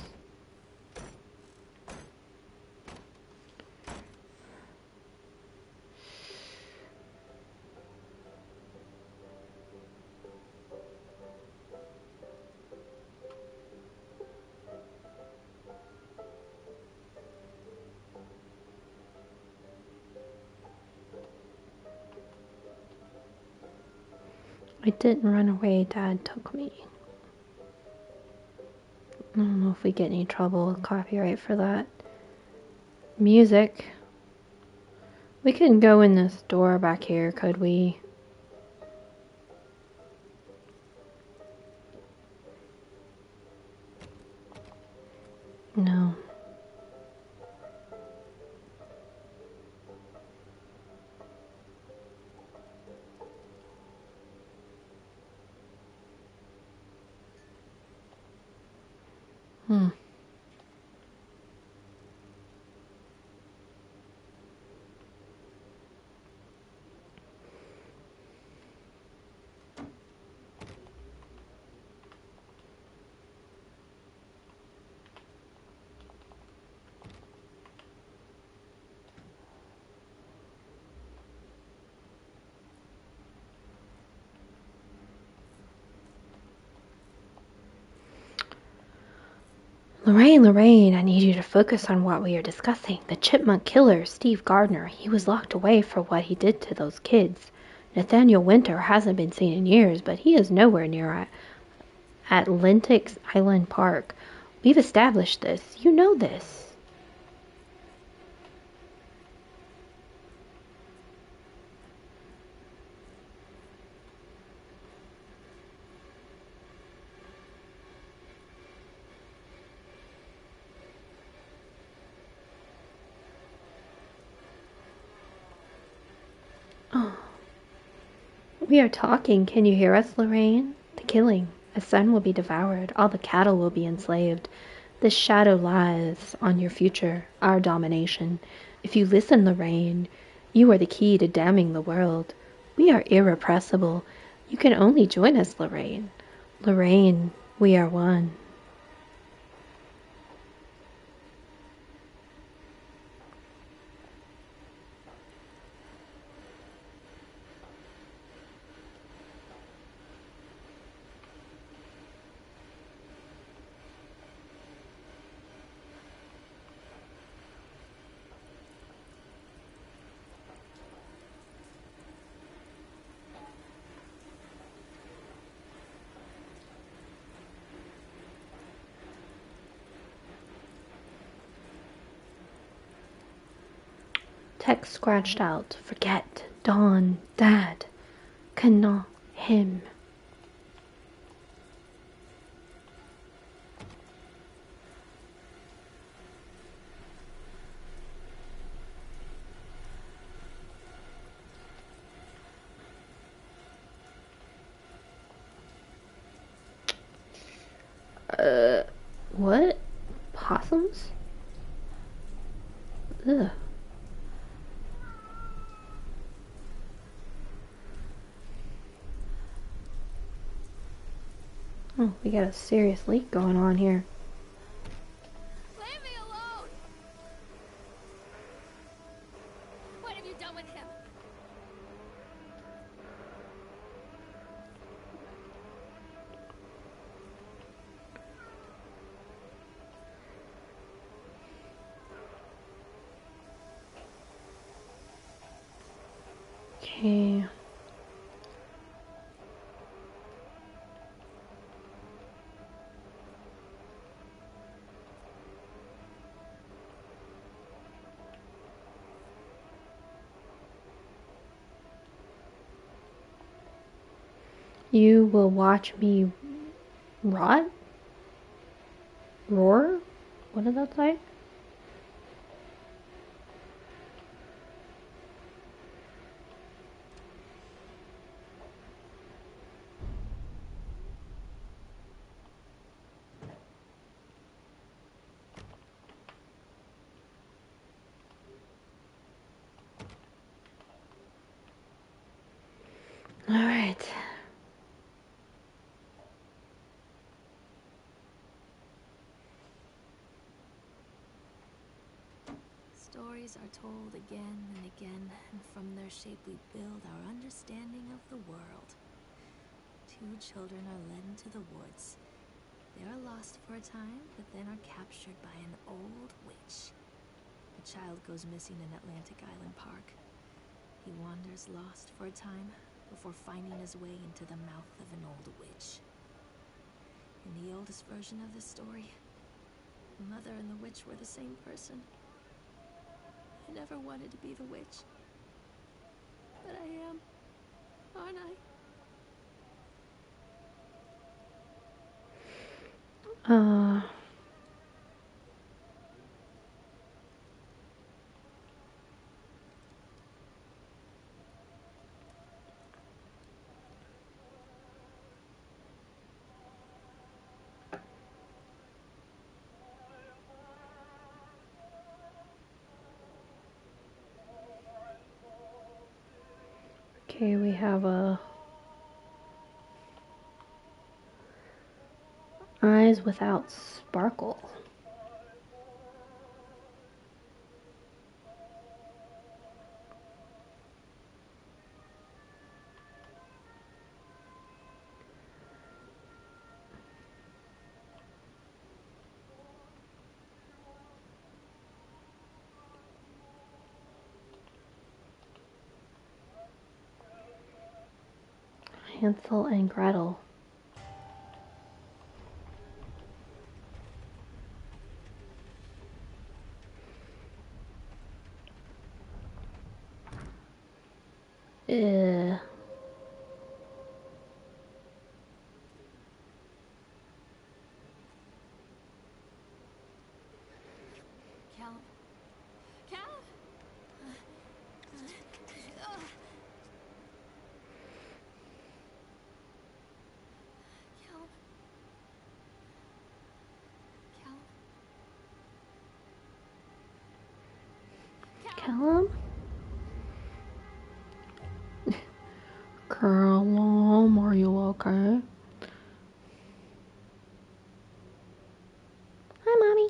I didn't run away. Dad took me. I don't know if we get any trouble with copyright for that. Music. We couldn't go in this door back here, could we? No. Hmm. Lorraine, I need you to focus on what we are discussing. The chipmunk killer, Steve Gardner, he was locked away for what he did to those kids. Nathaniel Winter hasn't been seen in years, but he is nowhere near Atlantic Island Park. We've established this. You know this. Oh. We are talking. Can you hear us, Lorraine? The killing. A son will be devoured. All the cattle will be enslaved. This shadow lies on your future, our domination. If you listen, Lorraine, you are the key to damning the world. We are irrepressible. You can only join us, Lorraine. Lorraine, we are one. Text scratched out. Forget. Dawn. Dad. Cannot. Him. What? Possums? Ugh. Oh, we got a serious leak going on here. Leave me alone! What have you done with him? Okay. You will watch me rot? Roar? What did that say? Alright. Stories are told again and again, and from their shape we build our understanding of the world. Two children are led into the woods. They are lost for a time, but then are captured by an old witch. A child goes missing in Atlantic Island Park. He wanders lost for a time before finding his way into the mouth of an old witch. In the oldest version of this story, the mother and the witch were the same person. I never wanted to be the witch. But I am, aren't I? Okay, we have eyes without sparkle. Hansel and Gretel. Uh, Callum? Callum? Callum? Callum? Callum, are you okay? Hi, Mommy.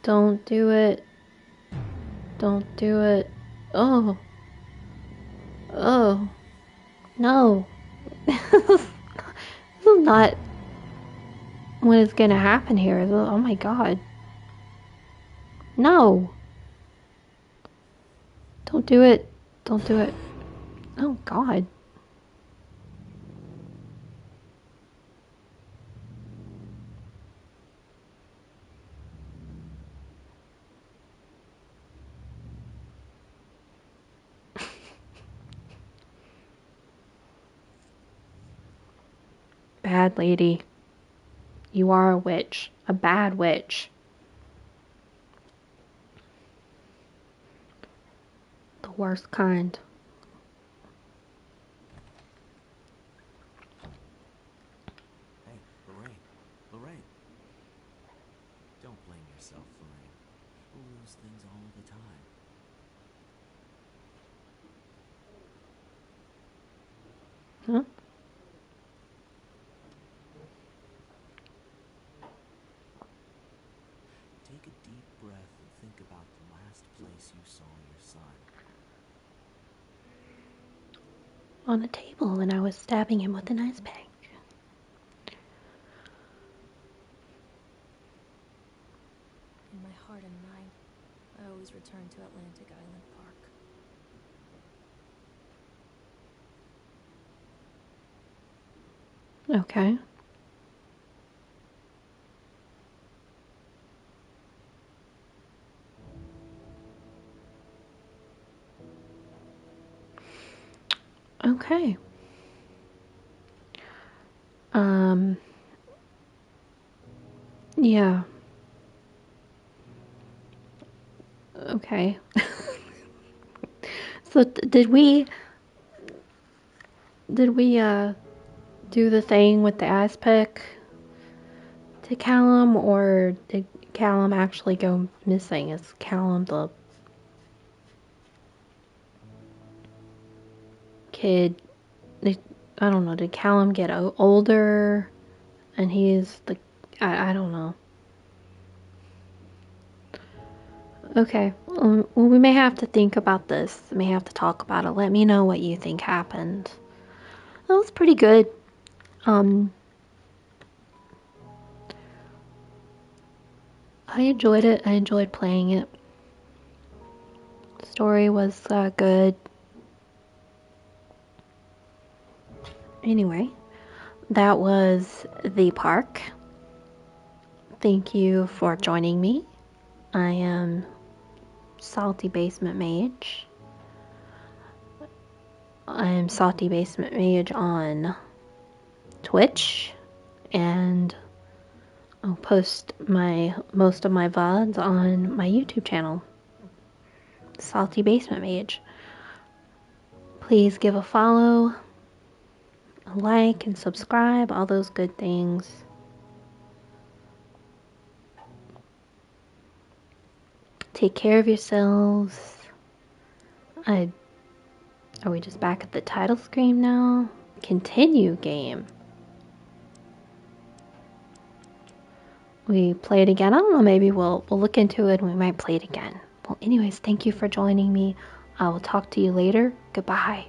Don't do it. Don't do it. Oh. Oh. No. This is not what is gonna happen here. Oh my god. No. Don't do it. Don't do it. Oh god. Bad lady. You are a witch. A bad witch. The worst kind. Hey, Lorraine. Lorraine. Don't blame yourself, Lorraine. People lose things all the time. Huh? Take a deep breath and think about the last place you saw your son. On a table when I was stabbing him with an ice pick. In my heart and mind, I always return to Atlantic Island Park. Okay. Okay. Yeah. Okay. So did we do the thing with the ice pick to Callum, or did Callum actually go missing? Is Callum the kid? I don't know. Did Callum get older, and he's the? I don't know. Okay. Well, we may have to think about this. We may have to talk about it. Let me know what you think happened. That was pretty good. I enjoyed it. I enjoyed playing it. The story was good. Anyway, that was the park. Thank you for joining me. I am Salty Basement Mage. I am Salty Basement Mage on Twitch, and I'll post most of my VODs on my YouTube channel, Salty Basement Mage. Please give a follow, a like, and subscribe, all those good things. Take care of yourselves. Are we just back at the title screen now? Continue game. We play it again. I don't know, maybe we'll look into it and we might play it again. Well, anyways, thank you for joining me. I will talk to you later. Goodbye.